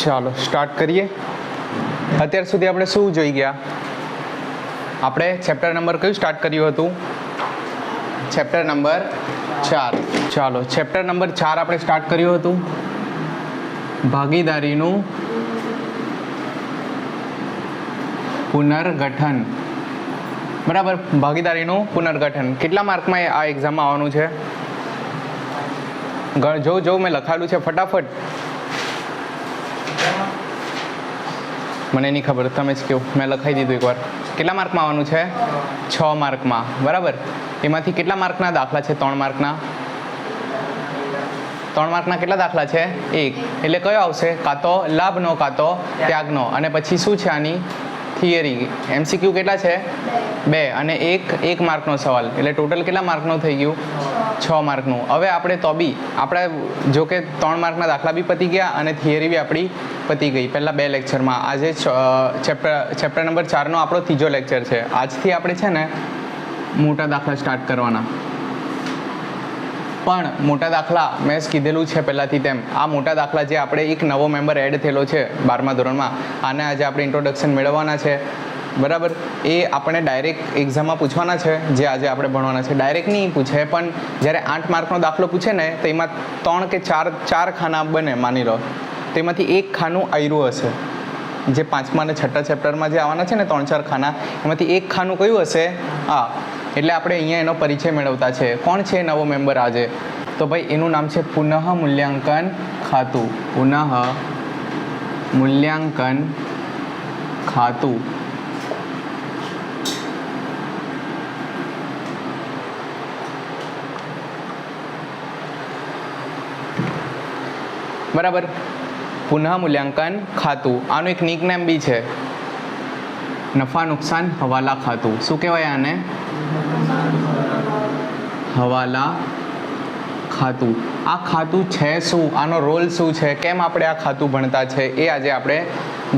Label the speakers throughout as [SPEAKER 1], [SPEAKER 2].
[SPEAKER 1] ચાલો સ્ટાર્ટ કરીએ. અત્યાર સુધી આપણે શું જોઈ ગયા? આપણે ચેપ્ટર નંબર કયું સ્ટાર્ટ કર્યું હતું? Chapter number 4. ચાલો ચેપ્ટર નંબર 4 આપણે સ્ટાર્ટ કર્યું હતું ભાગીદારીનું પુનર્ગઠન. બરાબર, ભાગીદારીનું પુનર્ગઠન. કેટલા માર્કમાં આ એક્ઝામમાં આવવાનું છે? જો મેં લખાયેલું છે ફટાફટ. મને નહીં ખબર, તમે જ કહો. મેં લખાઈ દીધું એકવાર. કેટલા માર્કમાં આવવાનું છે? 6 માર્કમાં. બરાબર, એમાંથી કેટલા માર્કના દાખલા છે? 3 માર્કના. 3 માર્કના કેટલા દાખલા છે? 1. એટલે કયો આવશે? કાં તો લાભનો કાં તો ત્યાગનો. અને પછી શું છે આની થિયરી. MCQ કેટલા છે? 2 અને 1 માર્કનો સવાલ. એટલે ટોટલ કેટલા માર્કનો થઈ ગયું? 6 માર્કનું. હવે આપણે તો બી આપણે જો કે 3 માર્કના દાખલા બી પતી ગયા અને થિયરી બી આપણી પતી ગઈ પહેલાં 2 લેક્ચરમાં. આજે ચેપ્ટર નંબર 4નો આપણો 3જો લેક્ચર છે. આજથી આપણે છે ને મોટા દાખલા સ્ટાર્ટ કરવાના. પણ મોટા દાખલા મેં કીધેલું છે પહેલાંથી તેમ, આ મોટા દાખલા જે આપણે એક નવો મેમ્બર એડ થયેલો છે 12મા ધોરણમાં, આને આજે આપણે ઇન્ટ્રોડક્શન મેળવવાના છે. બરાબર, એ આપણે ડાયરેક્ટ એક્ઝામમાં પૂછવાના છે. જે આજે આપણે ભણવાના છે ડાયરેક્ટ નહીં પૂછે, પણ જ્યારે 8 માર્કનો દાખલો પૂછે ને તો એમાં 3 કે 4 ખાના બને માની લો, તેમાંથી 1 ખાનું આયરું હશે. જે 5મા અને 6ઠ્ઠા ચેપ્ટરમાં જે આવવાના છે ને 3-4 ખાના, એમાંથી 1 ખાનું કયું હશે? હા, એટલે આપણે અહીંયા એનો પરિચય મેળવતા છે. કોણ છે નવો મેમ્બર આજે? તો ભાઈ એનું નામ છે પુનઃ મૂલ્યાંકન ખાતું. પુનઃ મૂલ્યાંકન ખાતું. બરાબર, પુનઃ મૂલ્યાંકન ખાતું. આનું એક નિકનેમ બી છે, નફા નુકસાન હવાલા ખાતું. શું કહેવાય આને? હવાલા ખાતું. આ ખાતું છે શું? આનો રોલ શું છે? કેમ આપણે આ ખાતું ભણતા છે? એ આજે આપણે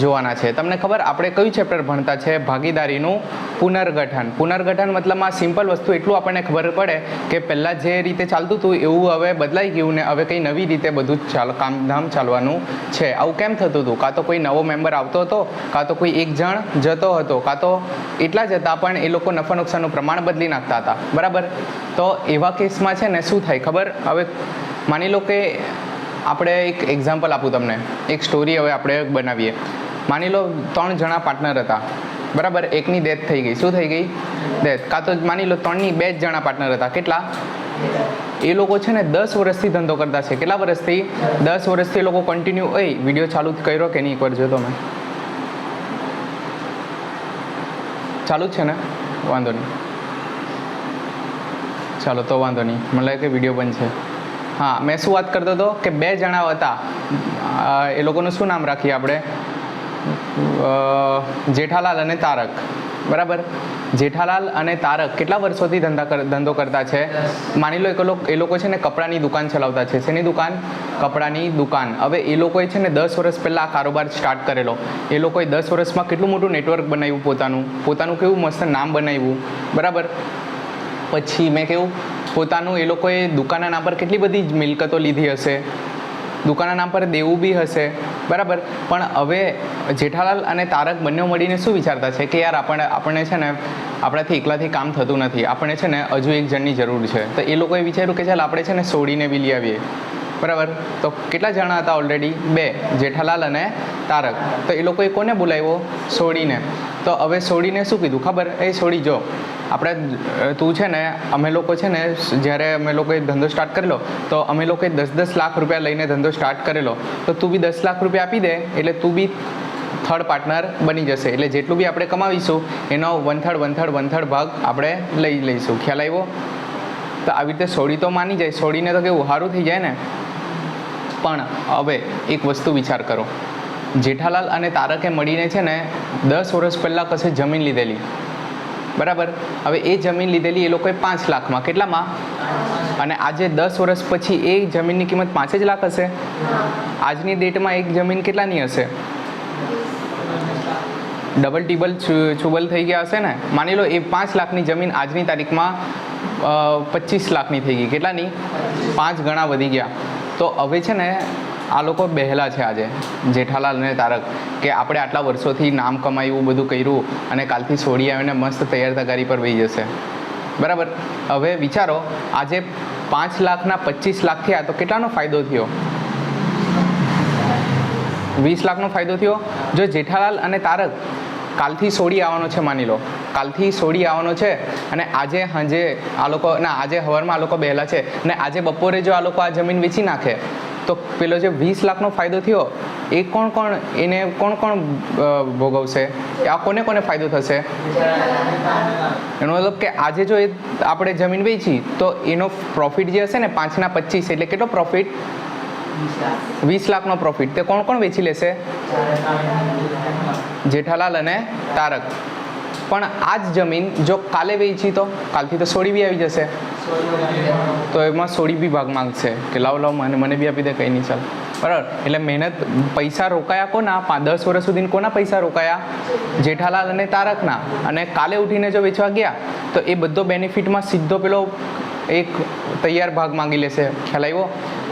[SPEAKER 1] જોવાના છે. તમને ખબર આપણે કયું ચેપ્ટર ભણતા છે? ભાગીદારીનું પુનર્ગઠન. પુનર્ગઠન મતલબમાં સિમ્પલ વસ્તુ એટલું આપણને ખબર પડે કે પહેલાં જે રીતે ચાલતું હતું એવું હવે બદલાઈ ગયું ને હવે કંઈ નવી રીતે બધું કામધામ ચાલવાનું છે. આવું કેમ થતું હતું? કાં તો કોઈ નવો મેમ્બર આવતો હતો, કાં તો કોઈ એક જણ જતો હતો, કાં તો એટલા જ હતા પણ એ લોકો નફા નુકસાનનું પ્રમાણ બદલી નાખતા હતા. બરાબર, તો એવા કેસમાં છે ને શું થાય ખબર? હવે માની લો કે આપણે એક એક્ઝામ્પલ આપું તમને, એક સ્ટોરી હવે આપણે બનાવીએ. માની લો 3 જણા પાર્ટનર હતા. બરાબર, એકની ડેથ થઈ ગઈ. શું થઈ ગઈ? ડેથ. કાં તો માની લો 2 જ જણા પાર્ટનર હતા. કેટલા? એ લોકો છે ને 10 વર્ષથી ધંધો કરતા છે. કેટલા વર્ષથી? 10 વર્ષથી એ લોકો કન્ટિન્યુ. વિડીયો ચાલુ કર્યો કે નહીં? એકવાર જોતો મેં. ચાલુ જ છે ને? વાંધો નહીં, ચાલો તો વાંધો નહીં. મને લાગે કે વિડીયો બંધ છે. હા, મેં શું વાત કરતો હતો કે 2 જણા હતા. એ લોકોનું શું નામ રાખીએ આપણે? જેઠાલાલ અને તારક. બરાબર, જેઠાલાલ અને તારક કેટલા વર્ષોથી ધંધો કરતા છે? માની લો એ લોકો છે ને કપડાની દુકાન ચલાવતા છે. શેની દુકાન? કપડાની દુકાન. હવે એ લોકોએ છે ને 10 વર્ષ પહેલાં આ કારોબાર સ્ટાર્ટ કરેલો. એ લોકોએ 10 વર્ષમાં કેટલું મોટું નેટવર્ક બનાવ્યું, પોતાનું કેવું મસ્ત નામ બનાવ્યું. બરાબર, પછી મેં કેવું પોતાનું એ લોકોએ દુકાનના નામ પર કેટલી બધી મિલકતો લીધી હશે, દુકાનના નામ પર દેવું બી હશે. બરાબર, પણ હવે જેઠાલાલ અને તારક બંને મળીને શું વિચારતા છે કે યાર આપણે છે ને આપણાથી એકલાથી કામ થતું નથી, આપણે છે ને હજુ એક જણની જરૂર છે. તો એ લોકોએ વિચાર્યું કે ચાલ આપણે છે ને સોડીને બી લઈ આવીએ. બરાબર, તો કેટલા જણા હતા ઓલરેડી? 2, જેઠાલાલ અને તારક. તો એ લોકોએ કોને બોલાવ્યો? સોડીને. તો હવે સોડીને શું કીધું ખબર? સોડી જો આપણે તું છે ને, અમે લોકો છે ને જ્યારે અમે લોકોએ ધંધો સ્ટાર્ટ કરેલો તો અમે લોકોએ 10-10 લાખ રૂપિયા લઈને ધંધો સ્ટાર્ટ કરેલો. તો તું બી 10 લાખ રૂપિયા આપી દે એટલે તું બી થર્ડ પાર્ટનર બની જશે. એટલે જેટલું બી આપણે કમાવીશું એનો 1/3 ભાગ આપણે લઈ લઈશું. ખ્યાલ આવ્યો? તો આવી રીતે સોડી તો માની જાય. સોડીને તો કેવું સારું થઈ જાય ને. પણ હવે એક વસ્તુ વિચાર કરો, જેઠાલાલ અને તારકે મળીને છે ને 10 વર્ષ પહેલાં કશે જમીન લીધેલી. બરાબર, હવે એ જમીન લીધેલી એ લોકોએ 5 લાખમાં. કેટલામાં? અને આજે 10 વર્ષ પછી એ જમીનની કિંમત 5 જ લાખ હશે. આજની ડેટમાં એક જમીન કેટલાની હશે? ડબલ ટીબલ ચુબલ થઈ ગયા હશે ને. માની લો એ 5 લાખની જમીન આજની તારીખમાં 25 લાખની થઈ ગઈ. કેટલાની? 5 ગણા વધી ગયા. તો હવે છે ને આ લોકો બહેલા છે આજે, જેઠાલાલ અને તારક, કે આપણે આટલા વર્ષોથી નામ કમાયું, બધું કર્યું, અને કાલથી સોડી આવીને મસ્ત તૈયાર તગારી પર વહી જશે. બરાબર. હવે વિચારો, આજે 5 લાખના 25 લાખ થયા તો કેટલાનો ફાયદો થયો? 20 લાખનો ફાયદો થયો. જો જેઠાલાલ અને તારક કાલથી સોડી આવવાનો છે, માની લો કાલથી સોડી આવવાનો છે, અને આજે સાંજે આ લોકો આજે સવારમાં આ લોકો બેહેલા છે, અને આજે બપોરે જો આ લોકો આ જમીન વેચી નાખે તો પેલો જે 20 લાખનો ફાયદો થયો એ કોણ ભોગવશે? આ કોને ફાયદો થશે? એનો મતલબ કે આજે જો આપણે જમીન વેચી તો એનો પ્રોફિટ જે હશે ને 5 ના 25, એટલે કેટલો પ્રોફિટ? 20 લાખનો પ્રોફિટ. તે કોણ વેચી લેશે? જેઠાલાલ અને તારક. પણ આ જ જમીન જો કાલે વેચી તો કાલથી તો સોડી બી આવી જશે, તો એમાં સોડી બી ભાગ માંગશે કે લાવ મને બી આપી દે, કંઈ નહીં ચાલ. બરાબર. એટલે મહેનત, પૈસા રોકાયા કોના? 10 વર્ષ સુધી કોના પૈસા રોકાયા? જેઠાલાલ અને તારકના. અને કાલે ઉઠીને જો વેચવા ગયા તો એ બધો બેનિફિટમાં સીધો પેલો એક તૈયાર ભાગ માંગી લેશે. ખ્યાલ આવ્યો?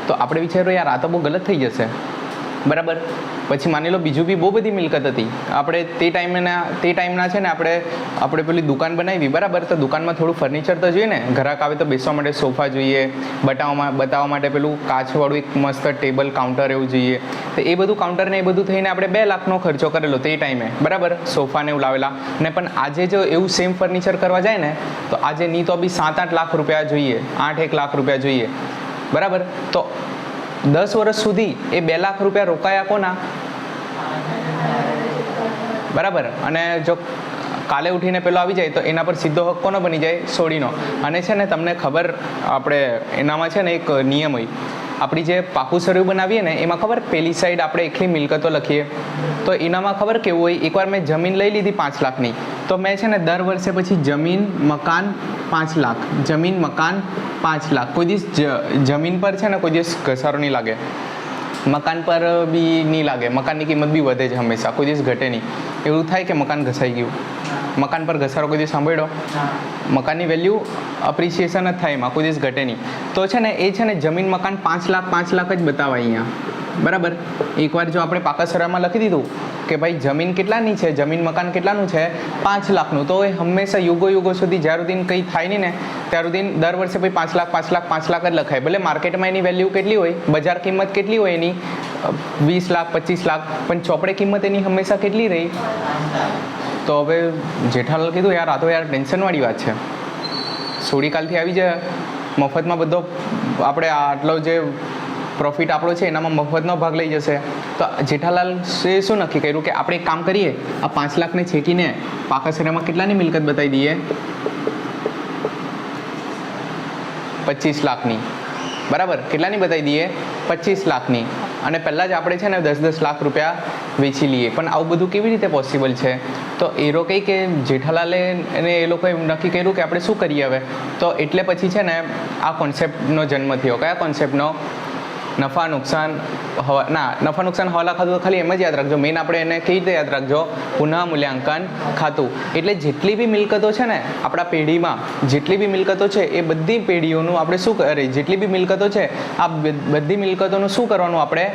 [SPEAKER 1] તો આપણે વિચાર્યું યાર આ તો બહુ ગલત થઈ જશે. બરાબર. પછી માની લો બીજું બી બહુ બધી મિલકત હતી. આપણે તે ટાઈમના છે ને આપણે પેલી દુકાન બનાવી. બરાબર. તો દુકાનમાં થોડું ફર્નિચર તો જોઈએ ને, ઘરાક આવે તો બેસવા માટે સોફા જોઈએ, બતાવવા માટે પેલું કાચવાળું એક મસ્ત ટેબલ કાઉન્ટર એવું જોઈએ. તો એ બધું કાઉન્ટર ને એ બધું થઈને આપણે 2 લાખનો ખર્ચો કરેલો તે ટાઈમે. બરાબર. સોફાને એવું લાવેલા. ને પણ આજે જો એવું સેમ ફર્નિચર કરવા જાય ને તો આજે નહીં તો બી 7-8 લાખ રૂપિયા જોઈએ, 8-1 લાખ રૂપિયા જોઈએ. બરાબર. તો 10 વર્ષ સુધી એ 2 લાખ રૂપિયા રોકાયા કોના? બરાબર. અને જો કાલે ઉઠીને પેલો આવી જાય તો એના પર સીધો હક કોનો બની જાય? સોડીનો. અને છે ને તમને ખબર, આપણે એનામાં છે ને એક નિયમ હોય, આપણી જે પાકું સરયું બનાવીએ ને એમાં ખબર પેલી સાઈડ આપણે એકલી મિલકતો લખીએ, તો એનામાં ખબર કેવું હોય, એકવાર મેં જમીન લઈ લીધી 5 લાખની, તો મેં છે ને દર વર્ષે પછી જમીન મકાન 5 લાખ, જમીન મકાન 5 લાખ. કોઈ દિવસ જમીન પર છે ને કોઈ દિવસ ઘસારો નહીં લાગે, મકાન પર બી નહીં લાગે. મકાનની કિંમત બી વધે છે હંમેશા, કોઈ દિવસ ઘટે નહીં. એવું થાય કે મકાન ઘસાઈ ગયું, મકાન પર ઘસારો કોઈ દિવસ સાંભળ્યો? મકાનની વેલ્યુ અપ્રિસિએશન જ થાય, એમાં કોઈ દિવસ ઘટે નહીં. તો છે ને એ છે ને જમીન મકાન 5 લાખ જ બતાવાય અહીંયા. બરાબર. એકવાર જો આપણે પાકા સરનામાં લખી દીધું કે ભાઈ જમીન કેટલાની છે, જમીન મકાન કેટલાનું છે? 5 લાખનું, તો એ હંમેશા યુગો સુધી જ્યાં સુધી કંઈ થાય નહીં ને ત્યાં સુધી દર વર્ષે ભાઈ 5 લાખ જ લખાય. ભલે માર્કેટમાં એની વેલ્યુ કેટલી હોય, બજાર કિંમત કેટલી હોય એની 20 લાખ 25 લાખ, પણ ચોપડે કિંમત એની હંમેશા કેટલી રહી? તો હવે જેઠાલાલ કીધું યાર આ તો યાર ટેન્શનવાળી વાત છે, સોડી કાલથી આવી જાય, મફતમાં બધો આપણે આટલો જે પ્રોફિટ આપણો છે એનામાં મફતનો ભાગ લઈ જશે. તો જેઠાલાલ શું નક્કી કર્યું કે આપણે એક કામ કરીએ, આ 5 લાખને છેટીને પાકા સરનામાં કેટલાની મિલકત બતાવી દઈએ? 25 લાખની. બરાબર. કેટલાની બતાવી દઈએ? 25 લાખની. અને પહેલાં જ આપણે છે ને 10-10 લાખ રૂપિયા વેચી લઈએ. પણ આવું બધું કેવી રીતે પોસિબલ છે? તો એરો કહી કે જેઠાલાલે અને એ લોકોએ નક્કી કર્યું કે આપણે શું કરીએ હવે? તો એટલે પછી છે ને આ કોન્સેપ્ટનો જન્મ થયો. કયા કોન્સેપ્ટનો? નફા નુકસાન હવાલા ખાતું. તો ખાલી એમ જ યાદ રાખજો, મેઇન આપણે એને કેવી રીતે યાદ રાખજો? પુનઃ મૂલ્યાંકન ખાતું. એટલે જેટલી બી મિલકતો છે ને આપણા પેઢીમાં, જેટલી બી મિલકતો છે એ બધી પેઢીઓનું આપણે શું કરે, જેટલી બી મિલકતો છે આ બધી મિલકતોનું શું કરવાનું? આપણે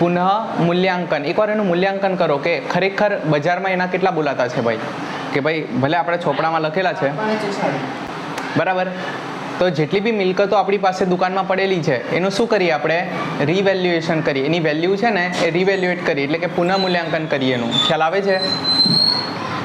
[SPEAKER 1] પુનઃ મૂલ્યાંકન. એકવાર એનું મૂલ્યાંકન કરો કે ખરેખર બજારમાં એના કેટલા બોલાતા છે ભાઈ, કે ભાઈ ભલે આપણે ચોપડામાં લખેલા છે. બરાબર. તો જેટલી બી મિલકતો આપણી પાસે દુકાનમાં પડેલી છે એનું શું કરીએ આપણે? રિવેલ્યુએશન કરીએ. એની વેલ્યુ છે ને એ રિવેલ્યુએટ કરીએ, એટલે કે પુનઃ મૂલ્યાંકન કરીએ. એનું ખ્યાલ આવે છે?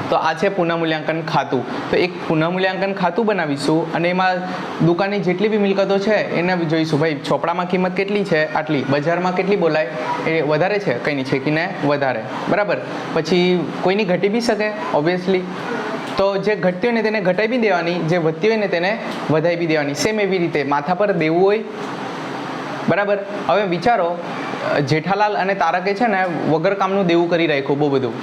[SPEAKER 1] તો આ છે પુનઃ મૂલ્યાંકન ખાતું. તો એક પુનઃ મૂલ્યાંકન ખાતું બનાવીશું અને એમાં દુકાનની જેટલી બી મિલકતો છે એને જોઈશું. ભાઈ ચોપડામાં કિંમત કેટલી છે? આટલી. બજારમાં કેટલી બોલાય? એ વધારે છે, કંઈ નહીં, છેકીને વધારે. બરાબર. પછી કોઈની ઘટી બી શકે ઓબ્વિયસલી. તો જે ઘટતી હોય ને તેને ઘટાઈ બી દેવાની, જે વધતી હોય ને તેને વધાઈ બી દેવાની. સેમ એવી રીતે માથા પર દેવું હોય. બરાબર. હવે વિચારો, જેઠાલાલ અને તારકે છે ને વગર કામનું દેવું કરી રાખ્યું બહુ બધું.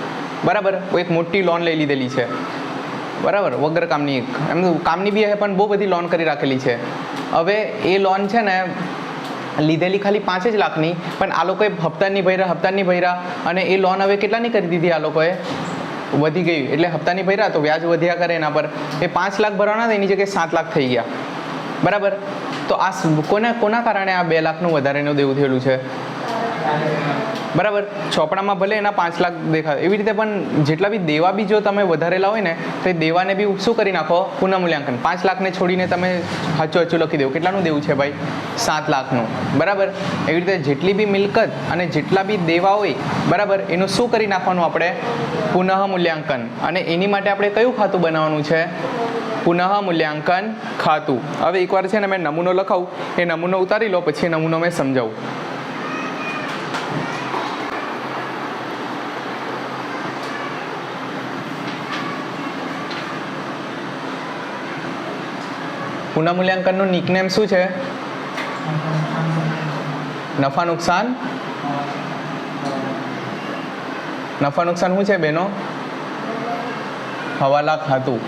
[SPEAKER 1] બરાબર. એક મોટી લોન લઈ લીધેલી છે. બરાબર. વગર કામની, એમ કામની બી હે પણ બહુ બધી લોન કરી રાખેલી છે. હવે એ લોન છે ને લીધેલી ખાલી 5 જ લાખની, પણ આ લોકોએ હપ્તાની ભર્યા અને એ લોન હવે કેટલાની કરી દીધી? આ લોકોએ વધી ગયું, એટલે હપ્તાની ભર્યા તો વ્યાજ વધ્યા કરે એના પર. એ 5 લાખ ભરવાના હતા, એની જગ્યાએ 7 લાખ થઈ ગયા. બરાબર. તો આ કોના કારણે આ 2 લાખનું વધારેનું દેવું થયેલું છે? બરાબર, ચોપડામાં ભલે એના 5 લાખ દેખાય, એવી રીતે પણ જેટલા બી દેવા બી જો તમે વધારેલા હોય ને તો એ દેવાને બી શું કરી નાખો, પુનઃમૂલ્યાંકન. 5 લાખને છોડીને તમે સાચું લખી દેવું. કેટલાનું દેવું છે ભાઈ? 7 લાખનું. બરાબર, એવી રીતે જેટલી બી મિલકત અને જેટલા બી દેવા હોય, બરાબર, એનું શું કરી નાખવાનું આપણે? પુનઃમૂલ્યાંકન. અને એની માટે આપણે કયું ખાતું બનાવવાનું છે? પુનઃમૂલ્યાંકન ખાતું. હવે એકવાર છે ને મેં નમૂનો લખાવું, એ નમૂનો ઉતારી લો, પછી નમૂનો મેં સમજાવું. પુનઃમૂલ્યાંકનનું નિકનેમ શું છે? નફા નુકસાન. નફા નુકસાન શું છે બેનો? હવાલા ખાતું.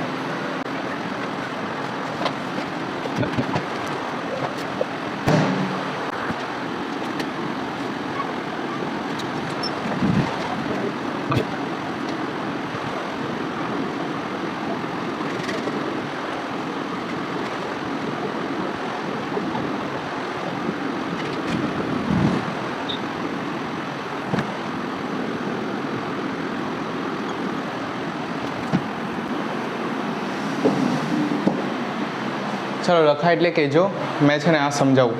[SPEAKER 1] ચલો લખાય એટલે કહેજો, મેં છે ને આ સમજાવું.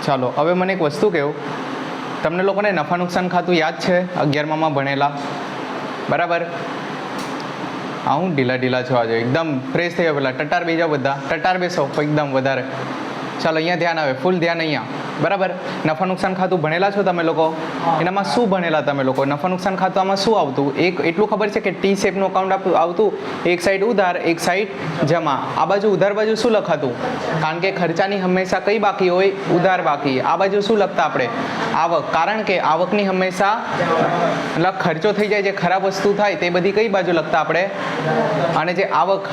[SPEAKER 1] ચાલો હવે મને એક વસ્તુ કહો, તમને લોકોને નફા નુકસાન ખાતું યાદ છે? 11માં ભણેલા, બરાબર? હા, હું ઢીલા છો આજે, એકદમ ફ્રેશ થઈ ગયો. પેલા ટટાર બેસી જાઓ, બધા ટટાર બેસો એકદમ વધારે. ચાલો અહીંયા ધ્યાન આવે, ફૂલ ધ્યાન અહીંયા, બરાબર? નફા નુકસાન ખાતું ભણેલા છો તમે લોકો? એનામાં શું ભણેલા તમે લોકો? નફા નુકસાન ખાતું આમાં શું આવતું? એક એટલું ખબર છે કે ટી શેપનું અકાઉન્ટ આવતું, એક સાઈડ ઉધાર, એક સાઈડ જમા. આ બાજુ ઉધાર બાજુ શું લખાતું? કારણ કે ખર્ચાની હંમેશા કઈ બાકી હોય? ઉધાર બાકી. આ બાજુ શું લખતા આપણે? આવક. કારણ કે આવકની હંમેશા એટલે ખર્ચો થઈ જાય, જે ખરાબ વસ્તુ થાય તે બધી કઈ બાજુ લખતા આપણે? અને જે આવક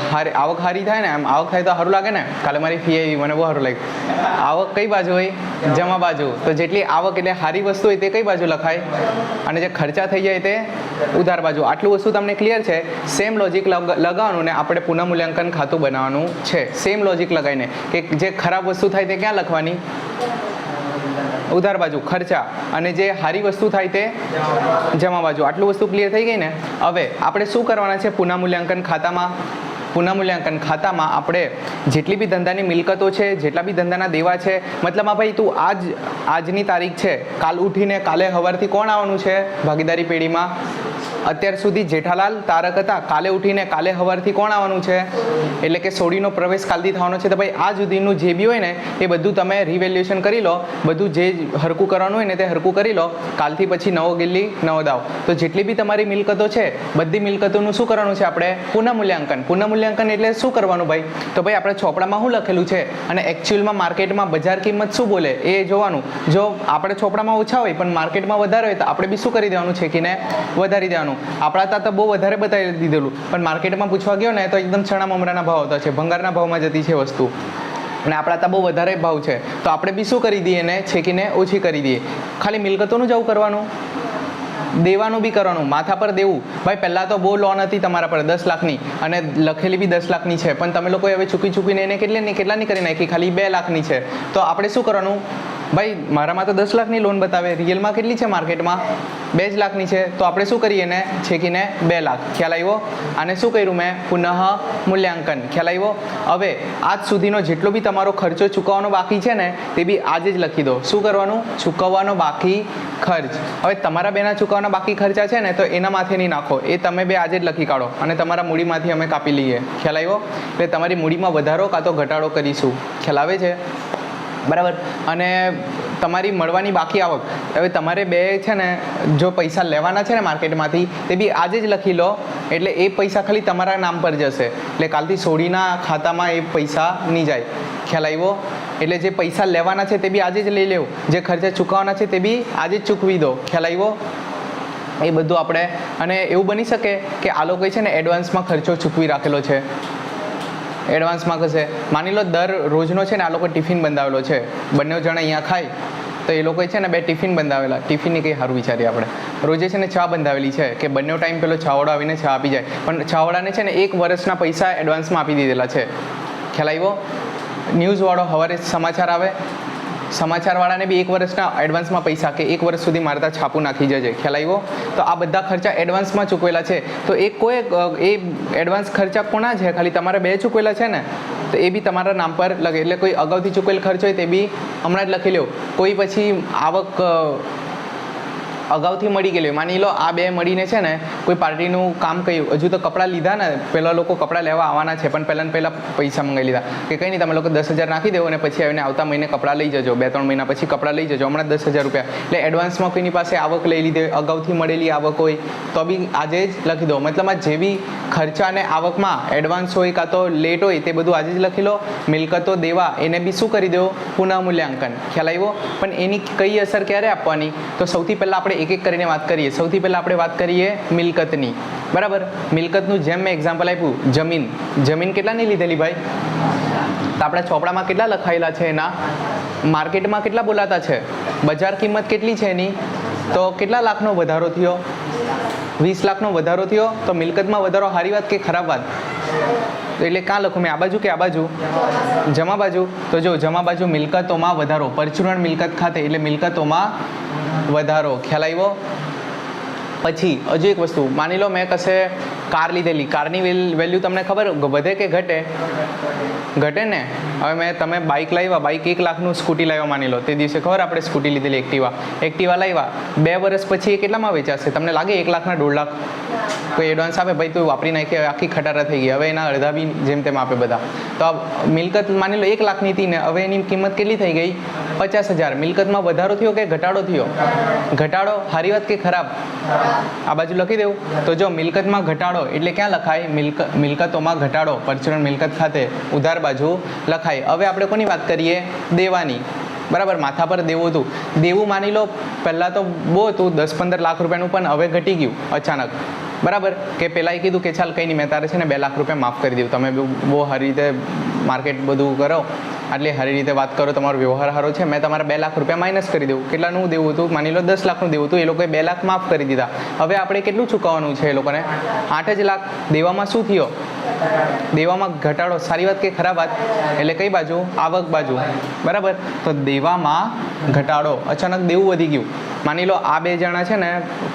[SPEAKER 1] હારી થાય ને, એમ આવક થાય તો સારું લાગે ને. કાલે મારી ફી આવી, મને બહુ સારું લાગ્યું. આવક કઈ બાજુ હોય? જમા બાજુ. તો જેટલી આવક એટલે સારી વસ્તુ હોય તે કઈ બાજુ લખાય? અને જે ખર્ચા થઈ જાય તે ઉધાર બાજુ. આટલું વસ્તુ તમને ક્લિયર છે? સેમ લોજિક લગાવવાનું ને આપણે પુનઃમૂલ્યાંકન ખાતું બનાવવાનું છે. સેમ લોજિક લગાવીને કે જે ખરાબ વસ્તુ થાય તે ક્યાં લખવાની? ઉધાર બાજુ ખર્ચા, અને જે સારી વસ્તુ થાય તે જમા બાજુ. આટલું વસ્તુ ક્લિયર થઈ ગઈ ને? હવે આપણે શું કરવાના છે પુનઃમૂલ્યાંકન ખાતામાં? પુનઃમૂલ્યાંકન ખાતામાં આપણે જેટલી બી ધંધાની મિલકતો છે, જેટલા બી ધંધાના દેવા છે, મતલબમાં ભાઈ તું આજની તારીખ છે, કાલ ઉઠીને કાલે સવારથી કોણ આવવાનું છે ભાગીદારી પેઢીમાં? અત્યાર સુધી જેઠાલાલ તારક હતા, કાલે ઉઠીને કાલે સવારથી કોણ આવવાનું છે? એટલે કે સોડીનો પ્રવેશ કાલથી થવાનો છે. તો ભાઈ આ સુધીનું જે બી હોય ને એ બધું તમે રિવેલ્યુએશન કરી લો, બધું જે હરકું કરવાનું હોય ને તે હરકું કરી લો. કાલથી પછી નવો ગિલ્લી નવો દાવ. તો જેટલી બી તમારી મિલકતો છે, બધી મિલકતોનું શું કરવાનું છે આપણે? પુનઃમૂલ્યાંકન. પુનઃમૂલ્યાંકન એટલે શું કરવાનું ભાઈ? તો ભાઈ આપણે ચોપડામાં શું લખેલું છે અને એકચ્યુઅલમાં માર્કેટમાં બજાર કિંમત શું બોલે એ જોવાનું. જો આપણે ચોપડામાં ઓછા હોય પણ માર્કેટમાં વધારે હોય તો આપણે બી શું કરી દેવાનું છે? કે વધારી દેવાનું. આપણા ત્યાં તો બહુ વધારે બતાવી દીધેલું, પણ માર્કેટમાં પૂછવા ગયો ને તો એકદમ ચણા મમરાના ભાવ આવતા છે, ભંગારના ભાવમાં જતી છે વસ્તુ, અને આપણા ત્યાં બહુ વધારે ભાવ છે. તો આપણે બી શું કરી દઈએ ને? છેકીને ઓછી કરી દઈએ. ખાલી મિલકતોનું જ આવું કરવાનું, દેવાનું બી કરવાનું. માથા પર દેવું. ભાઈ પહેલાં તો બહુ લોન હતી તમારા પર 10 લાખની, અને લખેલી બી 10 લાખની છે, પણ તમે લોકો હવે ચૂકીને એને કેટલાની કરી નાખી? ખાલી 2 લાખની છે. તો આપણે શું કરવાનું? ભાઈ મારામાં તો 10 લાખની લોન બતાવે, રિયલમાં કેટલી છે માર્કેટમાં? 2 લાખની છે. તો આપણે શું કરીએ ને? છેકીને 2 લાખ. ખ્યાલ આવ્યો? આને શું કર્યું મેં? પુનઃ મૂલ્યાંકન. ખ્યાલ આવ્યો? હવે આજ સુધીનો જેટલો બી તમારો ખર્ચો ચૂકવવાનો બાકી છે ને તે બી આજે જ લખી દો. શું કરવાનું? ચૂકવવાનો બાકી ખર્ચ. હવે તમારા બેના ચૂકવવાના બાકી ખર્ચા છે ને તો એના માથે નહીં નાખો, એ તમે બે આજે જ લખી કાઢો અને તમારા મૂડીમાંથી અમે કાપી લઈએ. ખ્યાલ આવ્યો? એટલે તમારી મૂડીમાં વધારો કાં તો ઘટાડો કરીશું. ખ્યાલ આવે છે? બરાબર. અને તમારી મળવાની બાકી આવક, હવે તમારે બે છે ને જો પૈસા લેવાના છે ને માર્કેટમાંથી તે બી આજે જ લખી લો, એટલે એ પૈસા ખાલી તમારા નામ પર જશે. એટલે કાલથી સોડીના ખાતામાં એ પૈસા નહીં જાય. ખ્યાલ આવ્યો? એટલે જે પૈસા લેવાના છે તે બી આજે જ લઈ લેવું, જે ખર્ચા ચૂકવવાના છે તે બી આજે જ ચૂકવી દો. ખ્યાલ આવ્યો? એ બધું આપણે, અને એવું બની શકે કે આ લોકોએ છે ને એડવાન્સમાં ખર્ચો ચૂકવી રાખેલો છે. એડવાન્સમાં કશે માની લો દર રોજનો છે ને આ લોકો ટિફિન બંધાવેલો છે, બંને જણા અહીંયા ખાય તો એ લોકોએ છે ને 2 ટિફિન બંધાવેલા. ટિફિનની કંઈ સારું વિચારીએ આપણે. રોજે છે ને ચા બંધાવેલી છે કે બંને ટાઈમ પેલો ચાવાળો આવીને ચા આપી જાય, પણ ચાવાળાને છે ને 1 વર્ષના પૈસા એડવાન્સમાં આપી દીધેલા છે. ખ્યાલ આવ્યો? ન્યૂઝવાળો સવારે સમાચાર આવે, સમાચારવાળાને બી 1 વર્ષના એડવાન્સમાં પૈસા કે 1 વર્ષ સુધી મારતા છાપું નાખી જજે. ખ્યાલ આવ્યો? તો આ બધા ખર્ચા એડવાન્સમાં ચૂકવેલા છે. તો એ કોઈ એ એડવાન્સ ખર્ચા કોના છે? ખાલી તમારે 2 ચૂકવેલા છે ને, તો એ બી તમારા નામ પર લખે. એટલે કોઈ અગાઉથી ચૂકવેલ ખર્ચ હોય તે બી હમણાં જ લખી લો. કોઈ પછી આવક અગાઉથી મળી ગયેલી, માની લો આ 2 મળીને છે ને કોઈ પાર્ટીનું કામ કર્યું, હજુ તો કપડાં લીધા ને, પહેલાં લોકો કપડાં લેવા આવવાના છે પણ પહેલાં પૈસા મંગાવી લીધા કે કંઈ નહીં તમે લોકો 10,000 નાખી દેવો અને પછી આવીને આવતા મહિને કપડાં લઈ જજો, 2-3 મહિના પછી કપડાં લઈ જજો, હમણાં 10,000 રૂપિયા. એટલે એડવાન્સમાં કોઈની પાસે આવક લઈ લીધી, અગાઉથી મળેલી આવક હોય તો બી આજે જ લખી દો. મતલબમાં જે બી ખર્ચા અને આવકમાં એડવાન્સ હોય કાં તો લેટ હોય તે બધું આજે જ લખી લો. મિલકતો દેવા એને બી શું કરી દો? પુનઃ મૂલ્યાંકન. ખ્યાલ આવ્યો? પણ એની કઈ અસર ક્યારે આપવાની? તો સૌથી પહેલાં આપણે એક એક કરીને વાત કરીએ. સૌથી પહેલાં આપણે વાત કરીએ મિલકતની. બરાબર? મિલકતનું જેમ મેં એક્ઝામ્પલ આપ્યું, જમીન કેટલાની લીધેલી ભાઈ? તો આપણા ચોપડામાં કેટલા લખાયેલા છે એના? માર્કેટમાં કેટલા બોલાતા છે? બજાર કિંમત કેટલી છે એની? તો કેટલા લાખનો વધારો થયો? 20 લાખનો વધારો થયો. તો મિલકતમાં વધારો સારી વાત કે ખરાબ વાત? એટલે કાં લખું મેં? આ બાજુ કે આ બાજુ? જમા બાજુ. તો જો જમા બાજુ મિલકતોમાં વધારો, પરચુરણ મિલકત ખાતે એટલે મિલકતોમાં વધારો. ખ્યાલ આવ્યો? પછી હજુ એક વસ્તુ, માની લો મેં કશે કાર લીધેલી, કારની વેલ્યુ તમને ખબર વધે કે ઘટે? ઘટે ને. હવે તમે બાઇક લાવ્યા, બાઇક 1 લાખનું સ્કૂટી લાવ્યા માની લો, તે દિવસે ખબર આપણે સ્કૂટી લીધેલી એક્ટિવા લાવ્યા, 2 વર્ષ પછી એ કેટલામાં વેચાશે? તમને લાગે 1 લાખના 1.5 લાખ? કોઈ એડવાન્સ આપે ભાઈ તું વાપરી નાખી, આખી ખટારા થઈ ગઈ, હવે એના અડધા બી જેમ તેમ આપે બધા. તો આ મિલકત માની લો 1 લાખની હતી ને હવે એની કિંમત કેટલી થઈ ગઈ? 50,000. મિલકતમાં વધારો થયો કે ઘટાડો થયો? ઘટાડો. સારી વાત કે ખરાબ? આ બાજુ લખી દેવું. તો જો મિલકતમાં ઘટાડો એટલે ક્યાં લખાય? મિલકતોમાં ઘટાડો, પરચુરણ મિલકત ખાતે ઉધાર બાજુ લખાય. હવે આપણે કોની વાત કરીએ? દેવાની. બરાબર? માથા પર દેવું હતું. દેવું માની લો પહેલાં તો બહુ હતું 10-15 લાખ રૂપિયાનું, પણ હવે ઘટી ગયું અચાનક. બરાબર? કે પહેલાં કીધું કે ચાલ કંઈ નહીં મેં તારે છે ને 2 લાખ રૂપિયા માફ કરી દઉં, તમે બહુ સારી રીતે માર્કેટ બધું કરો, આટલી સારી રીતે વાત કરો, તમારો વ્યવહાર સારો છે, મેં તમારા 2 લાખ રૂપિયા માઇનસ કરી દઉં. કેટલાનું દેવું હતું? માની લો 10 લાખનું દેવું હતું, એ લોકોએ 2 લાખ માફ કરી દીધા. હવે આપણે કેટલું ચૂકવવાનું છે એ લોકોને? 8 જ લાખ. દેવામાં શું થયો? દેવામાં ઘટાડો. સારી વાત કે ખરાબ વાત? એટલે કઈ બાજુ? આવક બાજુ. બરાબર? તો દેવામાં ઘટાડો, અચાનક દેવું વધી ગયું. માની લો આ 2 જણા છે ને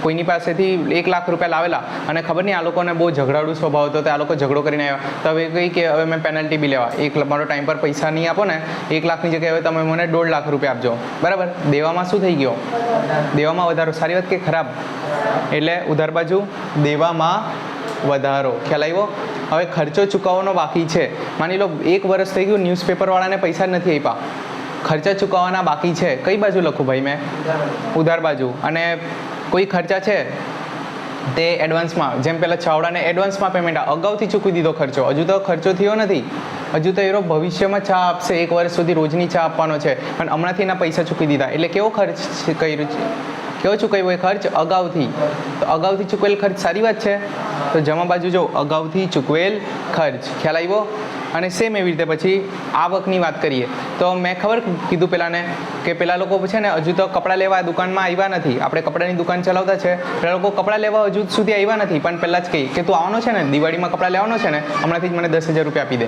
[SPEAKER 1] કોઈની પાસેથી 1 લાખ રૂપિયા લાવેલા અને ખબર નહીં આ લોકોને બહુ ઝઘડાડું સ્વભાવ હતો, તો આ લોકો ઝઘડો કરીને આવ્યા. તો હવે કહી કે હવે મેં પેનલ્ટી બી લેવા, મારો ટાઈમ પર પૈસા નહીં આપો ને, 1 લાખની જગ્યાએ હવે તમે મને 1.5 લાખ રૂપિયા આપજો. બરાબર? દેવામાં શું થઈ ગયો? દેવામાં વધારો. સારી વાત કે ખરાબ? એટલે ઉધાર બાજુ દેવામાં વધારો. ખ્યાલ આવ્યો? હવે ખર્ચો ચૂકવવાનો બાકી છે. માની લો 1 વર્ષ થઈ ગયું, ન્યૂઝપેપરવાળાને પૈસા નથી આપ્યા, ખર્ચા ચૂકવવાના બાકી છે. કઈ બાજુ લખું ભાઈ મેં? ઉધાર બાજુ. અને કોઈ ખર્ચા છે તે એડવાન્સમાં, જેમ પહેલાં છાવડાને એડવાન્સમાં પેમેન્ટ અગાઉથી ચૂકવી દીધો ખર્ચો, હજુ તો ખર્ચો થયો નથી, હજુ તો એનો ભવિષ્યમાં ચા આપશે, 1 વર્ષ સુધી રોજની ચા આપવાનો છે, પણ હમણાંથી એના પૈસા ચૂકવી દીધા. એટલે કેવો ખર્ચ કર્યું છે? કેવો ચૂકવ્યો એ ખર્ચ? અગાઉથી. તો અગાઉથી ચૂકવેલ ખર્ચ સારી વાત છે. તો જમા બાજુ જો અગાઉથી ચૂકવેલ ખર્ચ. ખ્યાલ આવ્યો? અને સેમ એવી રીતે પછી આવકની વાત કરીએ તો મેં ખબર કીધું પહેલાંને કે પેલા લોકો છે ને હજુ તો કપડાં લેવા દુકાનમાં આવ્યા નથી. આપણે કપડાની દુકાન ચલાવતા છે, પેલા લોકો કપડાં લેવા હજુ સુધી આવ્યા નથી, પણ પહેલાં જ કહી કે તું આવવાનો છે ને, દિવાળીમાં કપડાં લેવાનો છે ને, હમણાંથી જ મને 10,000 રૂપિયા આપી દે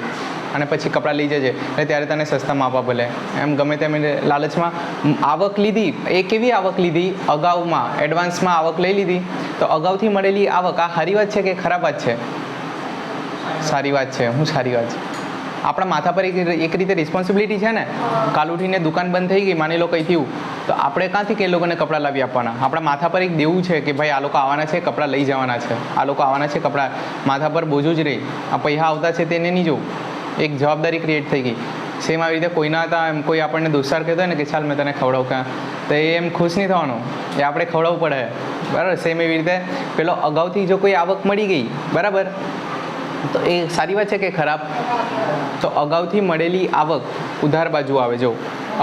[SPEAKER 1] અને પછી કપડાં લઈ જજે, એટલે ત્યારે તને સસ્તામાં આપવા ભલે, એમ ગમે તેમ લાલચમાં આવક લીધી. એ કેવી આવક લીધી? અગાઉમાં, એડવાન્સમાં આવક લઈ લીધી. તો અગાઉથી મળેલી આવક આ સારી વાત છે કે ખરાબ વાત છે? સારી વાત છે. હું સારી વાત છે? આપણા માથા પર એક રીતે રિસ્પોન્સિબિલિટી છે ને. કાલ ઉઠીને દુકાન બંધ થઈ ગઈ, માની લો કંઈ થયું, તો આપણે ક્યાંથી કે એ લોકોને કપડાં લાવી આપવાના? આપણા માથા પર એક દેવું છે કે ભાઈ આ લોકો આવવાના છે, કપડાં લઈ જવાના છે, આ લોકો આવવાના છે, કપડાં માથા પર બોજું જ રહી, આ પૈસા આવતા છે તેને નહીં જોવું. એક જવાબદારી ક્રિએટ થઈ ગઈ. સેમ આવી રીતે કોઈના હતા એમ કોઈ આપણને દોસ્તાર કહેતો હોય ને કે ચાલ મેં તને ખવડાવું, ક્યાં તો એ એમ ખુશ નહીં થવાનું, એ આપણે ખવડાવવું પડે. બરાબર? સેમ એવી રીતે પેલો અગાઉથી જો કોઈ આવક મળી ગઈ, બરાબર, તો એ સારી વાત છે કે ખરાબ? તો અગાઉથી મળેલી આવક ઉધાર બાજુ આવે. જો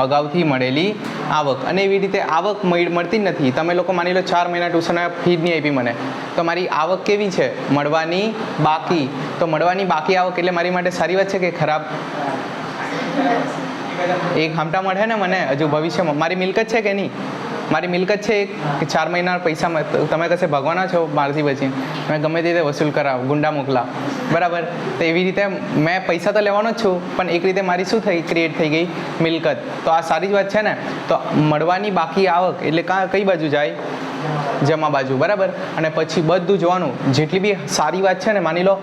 [SPEAKER 1] અગાઉથી મળેલી આવક, અને એવી રીતે આવક મળતી જ નથી. તમે લોકો માની લો 4 મહિના ટ્યુશન ફી જ નહીં આપી મને, તો મારી આવક કેવી છે? મળવાની બાકી. તો મળવાની બાકી આવક એટલે મારી માટે સારી વાત છે કે ખરાબ? એક હામટા મળે ને મને હજુ ભવિષ્યમાં, મારી મિલકત છે કે નહીં? મારી મિલકત છે કે 4 મહિના પૈસા તમે કશે ભગવાના છો મારથી બચીને, મેં ગમે તે રીતે વસૂલ કરાવ, ગુંડા મોકલા, બરાબર. તો એવી રીતે મેં પૈસા તો લેવાનો જ છું, પણ એક રીતે મારી શું થઈ ક્રિએટ થઈ ગઈ મિલકત. તો આ સારી જ વાત છે ને. તો મળવાની બાકી આવક એટલે કઈ બાજુ જાય? જમા બાજુ, બરાબર. અને પછી બધું જોવાનું, જેટલી બી સારી વાત છે ને, માની લો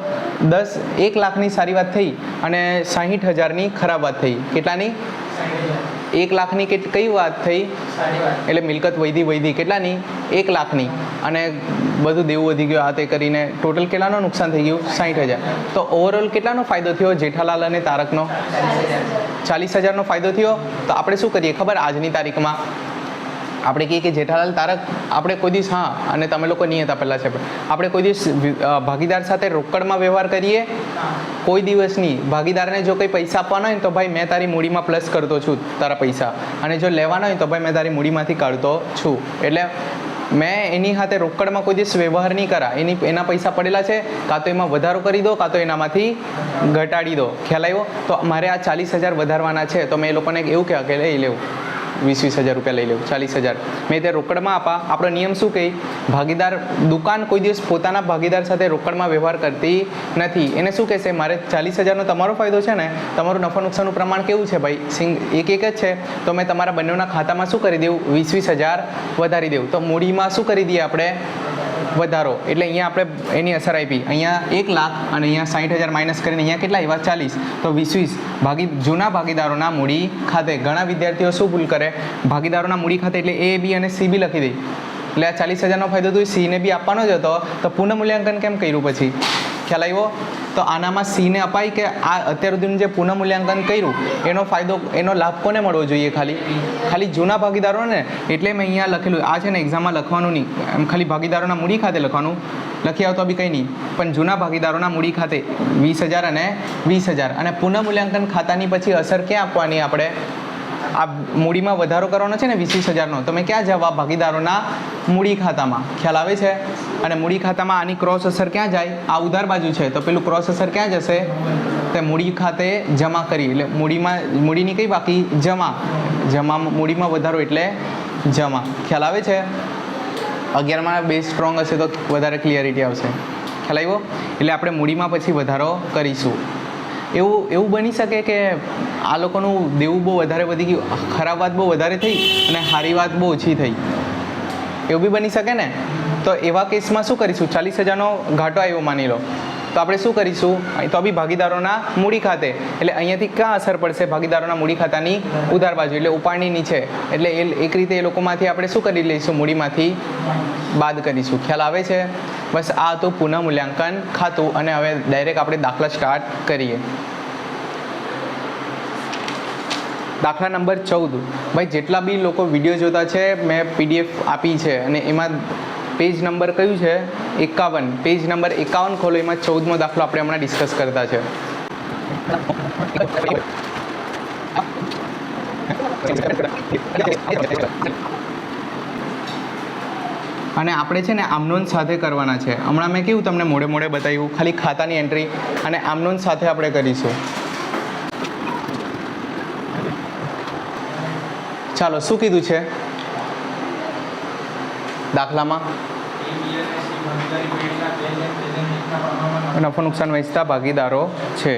[SPEAKER 1] 1 લાખની સારી વાત થઈ અને 60,000ની ખરાબ વાત થઈ. કેટલાની? 1 લાખની કઈ વાત થઈ? એટલે મિલકત વધી કેટલાની? 1 લાખની. અને બધું દેવું વધી ગયું, આ તે કરીને ટોટલ કેટલાનું નુકસાન થઈ ગયું? 60,000. તો ઓવરઓલ કેટલાનો ફાયદો થયો જેઠાલાલ અને તારકનો? 40,000નો ફાયદો થયો. તો આપણે શું કરીએ ખબર? આજની તારીખમાં આપણે કહીએ કે જેઠાલાલ તારક આપણે કોઈ દિવસ, હા, અને તમે લોકો નહીં હતા પહેલાં છે, આપણે કોઈ દિવસ ભાગીદાર સાથે રોકડમાં વ્યવહાર કરીએ? કોઈ દિવસ નહીં. ભાગીદારને જો કંઈ પૈસા આપવાના હોય ને તો ભાઈ મેં તારી મૂડીમાં પ્લસ કરતો છું તારા પૈસા, અને જો લેવાના હોય તો ભાઈ મેં તારી મૂડીમાંથી કાઢતો છું. એટલે મેં એની સાથે રોકડમાં કોઈ દિવસ વ્યવહાર નહીં કરા. એના પૈસા પડેલા છે, કાં તો એમાં વધારો કરી દો, કાં તો એનામાંથી ઘટાડી દો. ખ્યાલ આવ્યો? તો મારે આ 40,000 વધારવાના છે, તો મેં એ લોકોને એવું કહેવાય કે લઈ લેવું 20,000 રૂપિયા લઈ લેવું, 40,000 મેં તે રોકડમાં આપા. આપણો નિયમ શું કહે? ભાગીદાર દુકાન કોઈ દિવસ પોતાના ભાગીદાર સાથે રોકડમાં વ્યવહાર કરતી નથી. એને શું કહેશે? મારે 40,000નો તમારો ફાયદો છે ને, તમારું નફા નુકસાનનું પ્રમાણ કેવું છે ભાઈ? એક જ છે, તો મેં તમારા બંનેના ખાતામાં શું કરી દેવું? 20,000 વધારી દેવું. તો મૂડીમાં શું કરી દઈએ આપણે? વધારો. એટલે અહીંયા આપણે એની અસર આપી. અહીંયા 1 લાખ અને અહીંયા 60,000 માઇનસ કરીને અહીંયા કેટલા આવ્યા? 40. તો 20 જૂના ભાગીદારોના મૂડી ખાતે. ઘણા વિદ્યાર્થીઓ શું ભૂલ કરે? ભાગીદારોના મૂડી ખાતે એટલે A, B અને C બી લખી દે. એટલે આ 40,000નો ફાયદો તો C ને બી આપવાનો જ હતો, તો પુનઃમૂલ્યાંકન કેમ કર્યું પછી? ખ્યાલ આવ્યો? તો આનામાં C ને અપાય કે આ અત્યાર સુધીનું જે પુનઃમૂલ્યાંકન કર્યું એનો ફાયદો, એનો લાભ કોને મળવો જોઈએ? ખાલી જૂના ભાગીદારોને. એટલે મેં અહીંયા લખેલું, આ છે ને એક્ઝામમાં લખવાનું નહીં, એમ ખાલી ભાગીદારોના મૂડી ખાતે લખવાનું. લખી આવતો બી કંઈ નહીં, પણ જૂના ભાગીદારોના મૂડી ખાતે 20,000 અને 20,000. અને પુનઃમૂલ્યાંકન ખાતાની પછી અસર ક્યાં આપવાની? આપણે આ મૂડીમાં વધારો કરવાનો છે ને 20,000નો, તો મેં ક્યાં જવાબ? ભાગીદારોના મૂડી ખાતામાં. ખ્યાલ આવે છે? અને મૂડી ખાતામાં આની ક્રોસ અસર ક્યાં જાય? આ ઉધાર બાજુ છે, તો પેલું ક્રોસ અસર ક્યાં જશે? તે મૂડી ખાતે જમા કરી. એટલે મૂડીની કઈ બાકી? જમા. મૂડીમાં વધારો એટલે જમા. ખ્યાલ આવે છે? 11માં બેઝ સ્ટ્રોંગ હશે તો વધારે ક્લિયરિટી આવશે. ખ્યાલ આવ્યો? એટલે આપણે મૂડીમાં પછી વધારો કરીશું. એવું બની શકે કે આ લોકોનું દેવું બહુ વધારે વધી ગયું, ખરાબ વાત બહુ વધારે થઈ અને સારી વાત બહુ ઓછી થઈ. એવું બી બની શકે ને. તો એવા કેસમાં શું કરીશું? 40,000નો ઘાટો આવ્યો માની લો, તો આપણે શું કરીશું? તો બી ભાગીદારોના મૂડી ખાતે. એટલે અહીંયાથી ક્યાં અસર પડશે? ભાગીદારોના મૂડી ખાતાની ઉધાર બાજુ, એટલે ઉપાડની નીચે. એટલે એક રીતે એ લોકોમાંથી આપણે શું કરી લઈશું? મૂડીમાંથી બાદ કરીશું. ખ્યાલ આવે છે? બસ આ હતું પુનઃમૂલ્યાંકન ખાતું. અને હવે ડાયરેક્ટ આપણે દાખલા સ્ટાર્ટ કરીએ. દાખલા નંબર 14. ભાઈ જેટલા બી લોકો વિડીયો જોતા છે, મેં PDF આપી છે અને એમાં પેજ નંબર કયું છે? 51. પેજ નંબર 51 ખોલો, એમાં 14મો દાખલો આપણે હમણાં ડિસ્કસ કરતા છે. અને આપણે છે ને આમનોંધ સાથે કરવાના છે. હમણાં મેં કેવું તમને મોડે બતાવ્યું, ખાલી ખાતાની એન્ટ્રી અને આમનોંધ સાથે આપણે કરીશું. ચાલો, શું કીધું છે દાખલામાં? નફો નુકસાન વહેંચતા ભાગીદારો છે.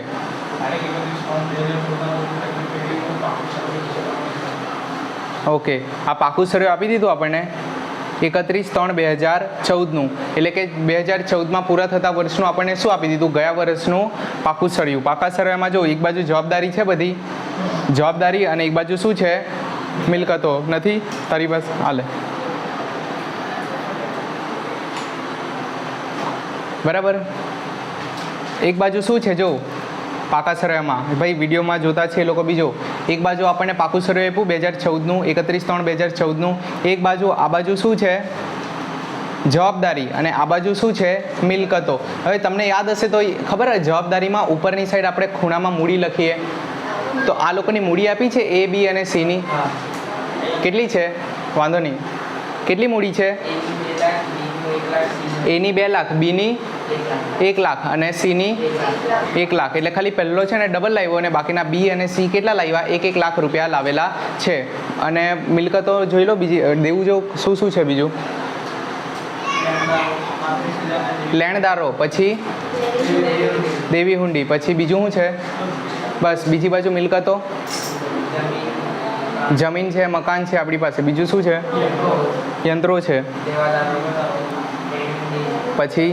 [SPEAKER 1] ઓકે, આ પાકું સર્વે આપી દીધું આપણને 31/3/2014નું. એટલે કે 2014માં પૂરા થતા વર્ષનું આપણને શું આપી દીધું? ગયા વર્ષનું પાકું સળિયું. પાકા સર્વેમાં જો એક બાજુ જવાબદારી છે, બધી જવાબદારી, અને એક બાજુ શું છે? મિલકતો. નથી તારી બસ હાલે, બરાબર? એક બાજુ શું છે? જો પાકા સર્વેમાં ભાઈ વિડીયોમાં જોતા છે એ લોકો બીજો, એક બાજુ આપણને પાકું સર્વે આપ્યું 2014નું 31/3/2014નું. એક બાજુ આ બાજુ શું છે? જવાબદારી, અને આ બાજુ શું છે? મિલકતો. હવે તમને યાદ હશે તો ખબર છે, જવાબદારીમાં ઉપરની સાઈડ આપણે ખૂણામાં મૂડી લખીએ, તો આ લોકોની મૂડી આપી છે A, B અને C ની. કેટલી છે? વાંધો નહીં. કેટલી મૂડી છે? એની 2 લાખ, બીની 1 લાખ અને સીની 1 લાખ. એટલે ખાલી પહેલો છે ને ડબલ લાવ્યો અને બાકીના બી અને સી કેટલા લાવ્યા? 1 લાખ રૂપિયા લાવેલા છે. અને મિલકતો જોઈ લો બીજી, દેવું જો શું શું છે બીજું? લેણદારો, પછી દેવી હુંડી, પછી બીજું શું છે? બસ બીજી બાજુ મિલકતો, જમીન છે, મકાન છે આપણી પાસે. બીજું શું છે? યંત્રો છે. પછી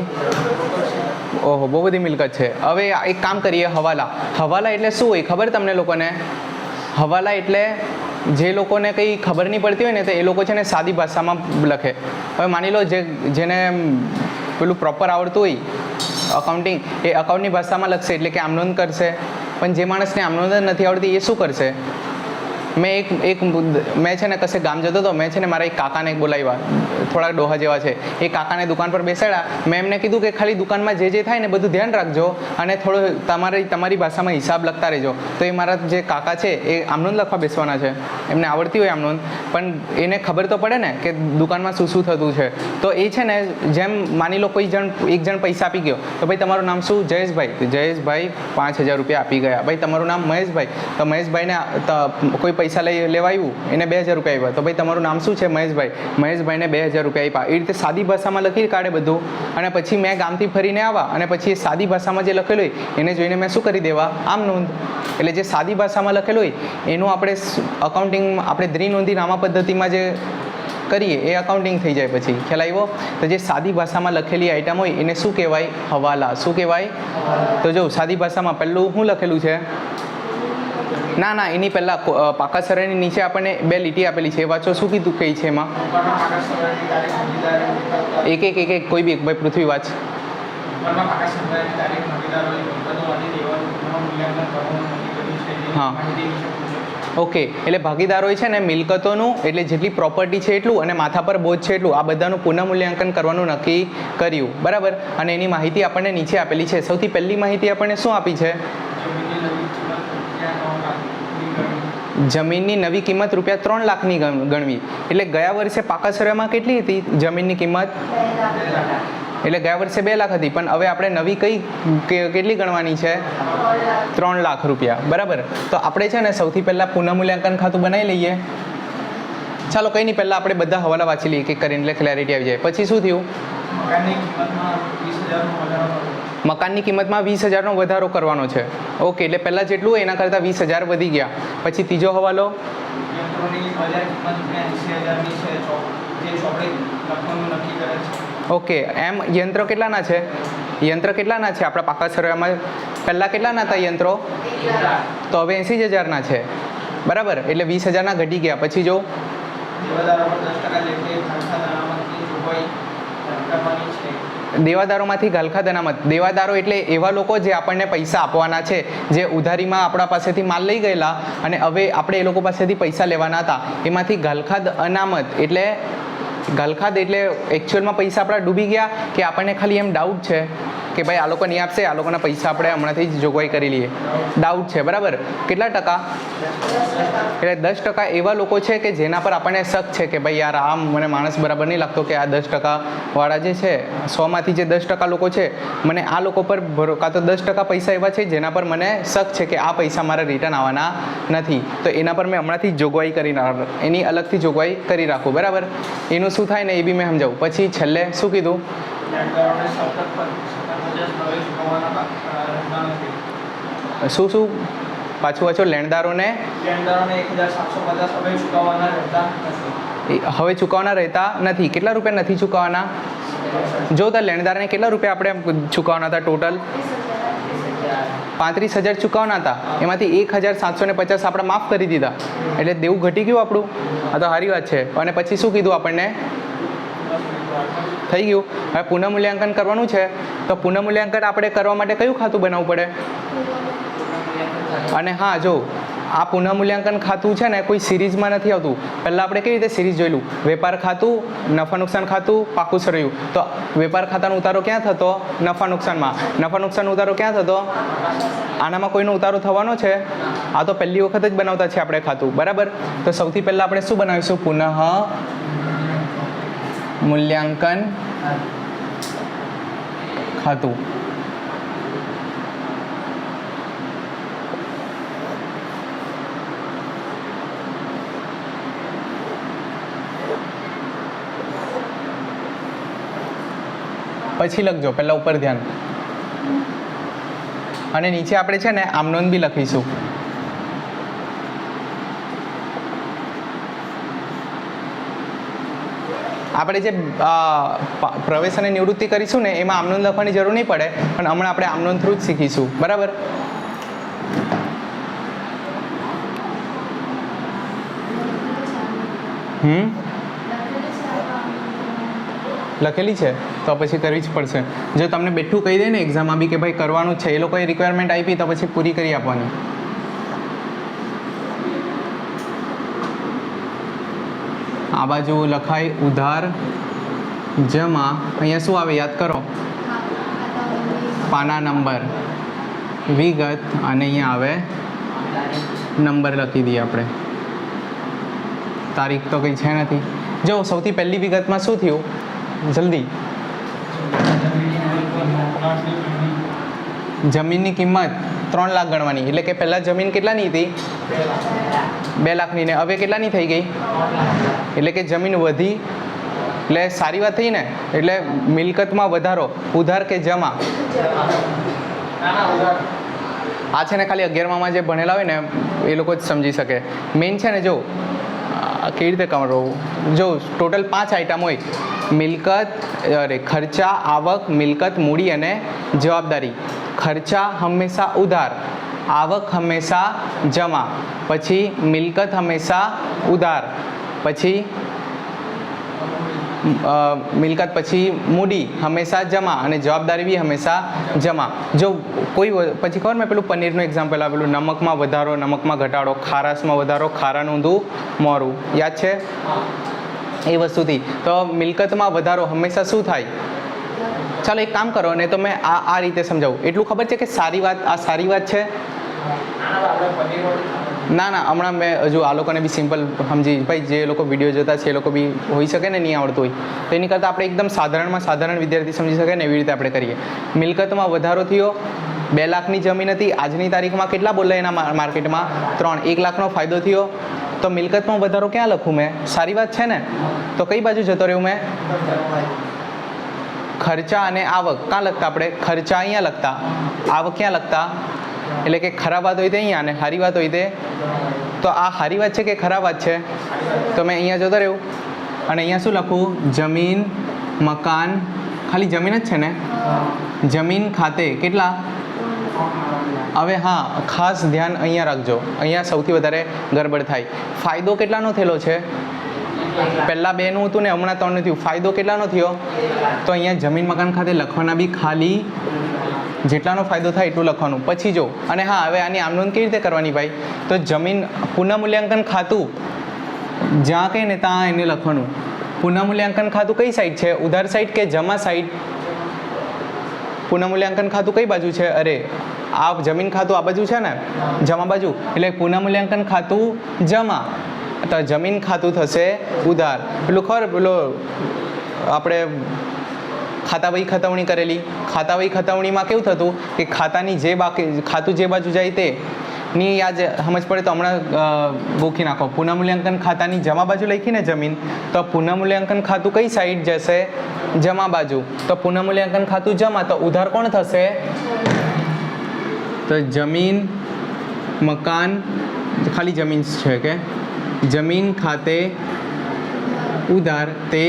[SPEAKER 1] ઓહો બહુ બધી મિલકત છે. હવે એક કામ કરીએ, હવાલા. હવાલા એટલે શું હોય ખબર તમને લોકોને? હવાલા એટલે જે લોકોને કંઈ ખબર નહીં પડતી હોય ને તો એ લોકો છે ને સાદી ભાષામાં લખે. હવે માની લો જેને પેલું પ્રોપર આવડતું હોય અકાઉન્ટિંગ, એ અકાઉન્ટની ભાષામાં લખશે એટલે કે આમનોંધ કરશે. પણ જે માણસને આમનોંધ જ નથી આવડતી એ શું કરશે? મેં છે ને કશે ગામ જતો હતો, મેં છે ને મારા એક કાકાને બોલાવ્યા, થોડા ડોહા જેવા છે. એ કાકાને દુકાન પર બેસાડ્યા. મેં એમને કીધું કે ખાલી દુકાનમાં જે થાય ને બધું ધ્યાન રાખજો અને થોડો તમારી ભાષામાં હિસાબ લખતા રહેજો. તો એ મારા જે કાકા છે એ આમનોંધ લખવા બેસવાના છે. એમને આવડતી હોય આમનોંધ, પણ એને ખબર તો પડે ને કે દુકાનમાં શું શું થતું છે. તો એ છે ને જેમ માની લો એક જણ પૈસા આપી ગયો, તો ભાઈ તમારું નામ શું? જયેશભાઈ. તો જયેશભાઈ 5000 રૂપિયા આપી ગયા. ભાઈ તમારું નામ મહેશભાઈ. તો મહેશભાઈને કોઈ પૈસા લેવા આવ્યું, એને 2000 રૂપિયા આવ્યા. તો ભાઈ તમારું નામ શું છે? મહેશભાઈ. મહેશભાઈને 2000 રૂપિયા આપ્યા. એ રીતે સાદી ભાષામાં લખી કાઢે બધું. અને પછી મેં ગામથી ફરીને આવ્યા અને પછી એ સાદી ભાષામાં જે લખેલું હોય એને જોઈને મેં શું કરી દેવા? આમ નોંધ. એટલે જે સાદી ભાષામાં લખેલું હોય એનું આપણે અકાઉન્ટિંગમાં આપણે દ્વિનોંધી નામા પદ્ધતિમાં જે કરીએ એ અકાઉન્ટિંગ થઈ જાય. પછી ખ્યાલ આવ્યો? તો જે સાદી ભાષામાં લખેલી આઈટમ હોય એને શું કહેવાય? હવાલા. શું કહેવાય? તો જો સાદી ભાષામાં પહેલું શું લખેલું છે? ના એની પહેલાં પાકા સરળની નીચે આપણને 2 લીટી આપેલી છે. એ વાંચો, શું કીધું કઈ છે એમાં? એક કોઈ બી એક. ભાઈ પૃથ્વી વાંચ. હા ઓકે. એટલે ભાગીદારો છે ને મિલકતોનું, એટલે જેટલી પ્રોપર્ટી છે એટલું અને માથા પર બોજ છે એટલું, આ બધાનું પુનઃમૂલ્યાંકન કરવાનું નક્કી કર્યું. બરાબર. અને એની માહિતી આપણને નીચે આપેલી છે. સૌથી પહેલી માહિતી આપણને શું આપી છે? જમીનની નવી કિંમત રૂપિયા 3 લાખની ગણવી. એટલે ગયા વર્ષે પાકા સરળમાં કેટલી હતી જમીનની કિંમત? એટલે ગયા વર્ષે 2 લાખ હતી, પણ હવે આપણે નવી કેટલી ગણવાની છે? 3 લાખ રૂપિયા. બરાબર. તો આપણે છે ને સૌથી પહેલાં પુનઃમૂલ્યાંકન ખાતું બનાવી લઈએ. ચાલો કંઈ નહીં, પહેલાં આપણે બધા હવાલા વાંચી લઈએ કે કરીને, એટલે ક્લેરિટી આવી જાય. પછી શું થયું? મકાનની કિંમતમાં 20000નો વધારો કરવાનો છે. ઓકે. એટલે પહેલાં જેટલું એના કરતાં 20000 વધી ગયા. પછી ત્રીજો હવાલો, ઓકે. એમ યંત્રો કેટલાના છે? યંત્ર કેટલાના છે આપણા પાકા સરળમાં? પહેલાં કેટલાના હતા યંત્રો? તો હવે 80000ના છે. બરાબર. એટલે 20000ના ઘટી ગયા. પછી જો દેવાદારોમાંથી ગાલખા અનામત. દેવાદારો એટલે એવા લોકો જે આપણને પૈસા આપવાના છે, જે ઉધારીમાં આપણા પાસેથી માલ લઈ ગયેલા અને હવે આપણે એ લોકો પાસેથી પૈસા લેવાના હતા. એમાંથી ગાલખાદ અનામત એટલે એકચ્યુઅલમાં પૈસા આપણા ડૂબી ગયા કે આપણને ખાલી એમ ડાઉટ છે કે ભાઈ આ લોકો નહીં આપશે, આ લોકોના પૈસા આપણે હમણાંથી જ જોગવાઈ કરી લઈએ? ડાઉટ છે. બરાબર. કેટલા ટકા? એટલે 10% એવા લોકો છે કે જેના પર આપણને શક છે કે ભાઈ યાર આ મને માણસ બરાબર નહીં લાગતો કે આ 10% વાળા જે છે, 100માંથી જે 10% લોકો છે, મને આ લોકો પર કાં તો 10% પૈસા એવા છે જેના પર મને શક છે કે આ પૈસા મારા રિટર્ન આવવાના નથી, તો એના પર મેં હમણાંથી જ જોગવાઈ કરી એની અલગથી જોગવાઈ કરી રાખું. બરાબર. એનું શું થાય ને એ બી મેં સમજાવું. પછી છેલ્લે શું કીધું? શું પાછું લેણદારોને હવે ચૂકવવાના રહેતા નથી. કેટલા રૂપિયા નથી ચૂકવવાના? જો તો લેણદારને કેટલા રૂપિયા આપણે ચૂકવવાના હતા? ટોટલ 35000 ચૂકવવાના હતા. એમાંથી 1750 આપણે માફ કરી દીધા. એટલે દેવું ઘટી ગયું આપણું. આ તો સારી વાત છે. અને પછી શું કીધું આપણને? થઈ ગયું. હવે પુનઃમૂલ્યાંકન કરવાનું છે. તો પુનઃમૂલ્યાંકન આપણે કરવા માટે કયું ખાતું બનાવવું પડે? અને હા જો આ પુનઃમૂલ્યાંકન ખાતું છે ને કોઈ સિરીઝમાં નથી આવતું. પહેલાં આપણે કેવી રીતે સિરીઝ જોયેલું? વેપાર ખાતું, નફા નુકસાન ખાતું, પાકું સરળ્યું. તો વેપાર ખાતાનો ઉતારો ક્યાં થતો? નફા નુકસાનમાં. નફા નુકસાનનો ઉતારો ક્યાં થતો? આનામાં કોઈનો ઉતારો થવાનો છે? આ તો પહેલી વખત જ બનાવતા છે આપણે ખાતું. બરાબર. તો સૌથી પહેલાં આપણે શું બનાવીશું? પુનઃ મૂલ્યાંકન ખાતું. પછી લખજો, પહેલા ઉપર ધ્યાન, અને નીચે આપણે છે ને આમ નોંધ બી લખીશું. આપણે જે પ્રવેશ અને નિવૃત્તિ કરીશું ને એમાં આમ નોંધ લખવાની જરૂર નહીં પડે, પણ હમણાં આપણે આમ નોંધ થ્રુ જ શીખીશું. બરાબર? લખેલી છે તો પછી કરવી જ પડશે. જો તમને બેઠું કહી દે ને એક્ઝામમાં બી કે ભાઈ કરવાનું જ છે, એ લોકોએ રિક્વાયરમેન્ટ આપી તો પછી પૂરી કરી આપવાની. આ બાજુ લખાય ઉધાર જમા, અહીંયા શું આવે યાદ કરો, પાના નંબર, વિગત, અને અહીંયા આવે નંબર લખી દઈએ આપણે. તારીખ તો કંઈ છે નથી. જો સૌથી પહેલી વિગતમાં શું થયું, જલ્દી, જમીનની કિંમત 3 લાખ ગણવાની. એટલે કે પહેલાં જમીન કેટલાની હતી? 2 લાખની, ને હવે કેટલાની થઈ ગઈ? એટલે કે જમીન વધી, એટલે સારી વાત થઈ ને. એટલે મિલકતમાં વધારો, ઉધાર કે જમા? આ છે ને ખાલી 11માં જે ભણેલા હોય ને એ લોકો જ સમજી શકે. મેઇન છે ને જો કેવી રીતે કરવું, જો ટોટલ 5 આઈટમ હોય, મિલકત, ખર્ચા, આવક, મિલકત, મૂડી અને જવાબદારી. ખર્ચા હંમેશા ઉધાર, આવક હંમેશા જમા, પછી મિલકત હંમેશા ઉધાર, પછી મિલકત, પછી મૂડી હંમેશા જમા, અને જવાબદારી બી હંમેશા જમા. જો કોઈ પછી ખબર મેં પેલું પનીરનું એક્ઝામ્પલ આપેલું, નમકમાં વધારો, નમકમાં ઘટાડો, ખારાશમાં વધારો, ખારાનું ઊંધું મોરું, યાદ છે? એ વસ્તુથી તો મિલકતમાં વધારો હંમેશા શું થાય? ચાલો એક કામ કરો ને, તો મેં આ રીતે સમજાવું. એટલું ખબર છે કે સારી વાત, આ સારી વાત છે. ના ના, હમણાં મેં હજુ આ લોકોને બી સિમ્પલ સમજી, ભાઈ જે લોકો વિડીયો જોતા છે એ લોકો બી હોઈ શકે ને નહીં આવડતું હોય, તો એની કરતાં આપણે એકદમ સાધારણ વિદ્યાર્થી સમજી શકે ને એવી રીતે આપણે કરીએ. મિલકતમાં વધારો થયો, 2 લાખની જમીન હતી, આજની તારીખમાં કેટલા બોલાય એના માર્કેટમાં? 3. 1 લાખનો ફાયદો થયો. તો મિલકતમાં વધારો ક્યાં લખું મેં? સારી વાત છે ને. તો કઈ બાજુ જતો રહ્યું મેં? ખર્ચા અને આવક ક્યાં લખતા આપણે? ખર્ચા અહીંયા લખતા, આવક ક્યાં લખતા? એટલે કે ખરાબ વાત હોય તે અહીંયા અને સારી વાત હોય તે. તો આ સારી વાત છે કે ખરાબ વાત છે? તો મેં અહીંયા જતો રહ્યું, અને અહીંયા શું લખું? જમીન, મકાન, ખાલી જમીન જ છે ને. જમીન ખાતે કેટલા? હવે હા, ખાસ ધ્યાન અહીંયા રાખજો, અહીંયા સૌથી વધારે ગડબડ થાય. ફાયદો કેટલાનો થયેલો છે? પહેલાં 2નું હતું ને હમણાં 3નું થયું. ફાયદો કેટલાનો થયો? તો અહીંયા જમીન મકાન ખાતે લખવાના બી ખાલી જેટલાનો ફાયદો થાય એટલું લખવાનું. પછી જો, અને હા હવે આની આમ નોંધ કેવી રીતે કરવાની ભાઈ? તો જમીન પુનઃમૂલ્યાંકન ખાતું જ્યાં કંઈ ને ત્યાં એને લખવાનું. પુનઃમૂલ્યાંકન ખાતું કઈ સાઈડ છે? ઉધાર સાઈડ કે જમા સાઈડ? પુનઃમૂલ્યાંકન ખાતું કઈ બાજુ છે? અરે આ જમીન ખાતું આ બાજુ છે ને, જમા બાજુ. એટલે પુનઃમૂલ્યાંકન ખાતું જમા, તો જમીન ખાતું થશે ઉધાર. પેલું ખબર, પેલો આપણે ખાતાવહી ખતવણી કરેલી, ખાતાવહી ખતવણીમાં કેવું થતું કે ખાતાની જે બાકી, ખાતું જે બાજુ જાય તે ની યાદ સમજ પડે તો હમણાં ગોખી નાખો. પુનઃમૂલ્યાંકન ખાતાની જમા બાજુ લખીને જમીન, તો પુનઃમૂલ્યાંકન ખાતું કઈ સાઈડ જશે? જમા બાજુ. તો પુનઃમૂલ્યાંકન ખાતું જમા, તો ઉધાર કોણ થશે? તો જમીન, મકાન, ખાલી જમીન છે કે જમીન ખાતે ઉધાર, તે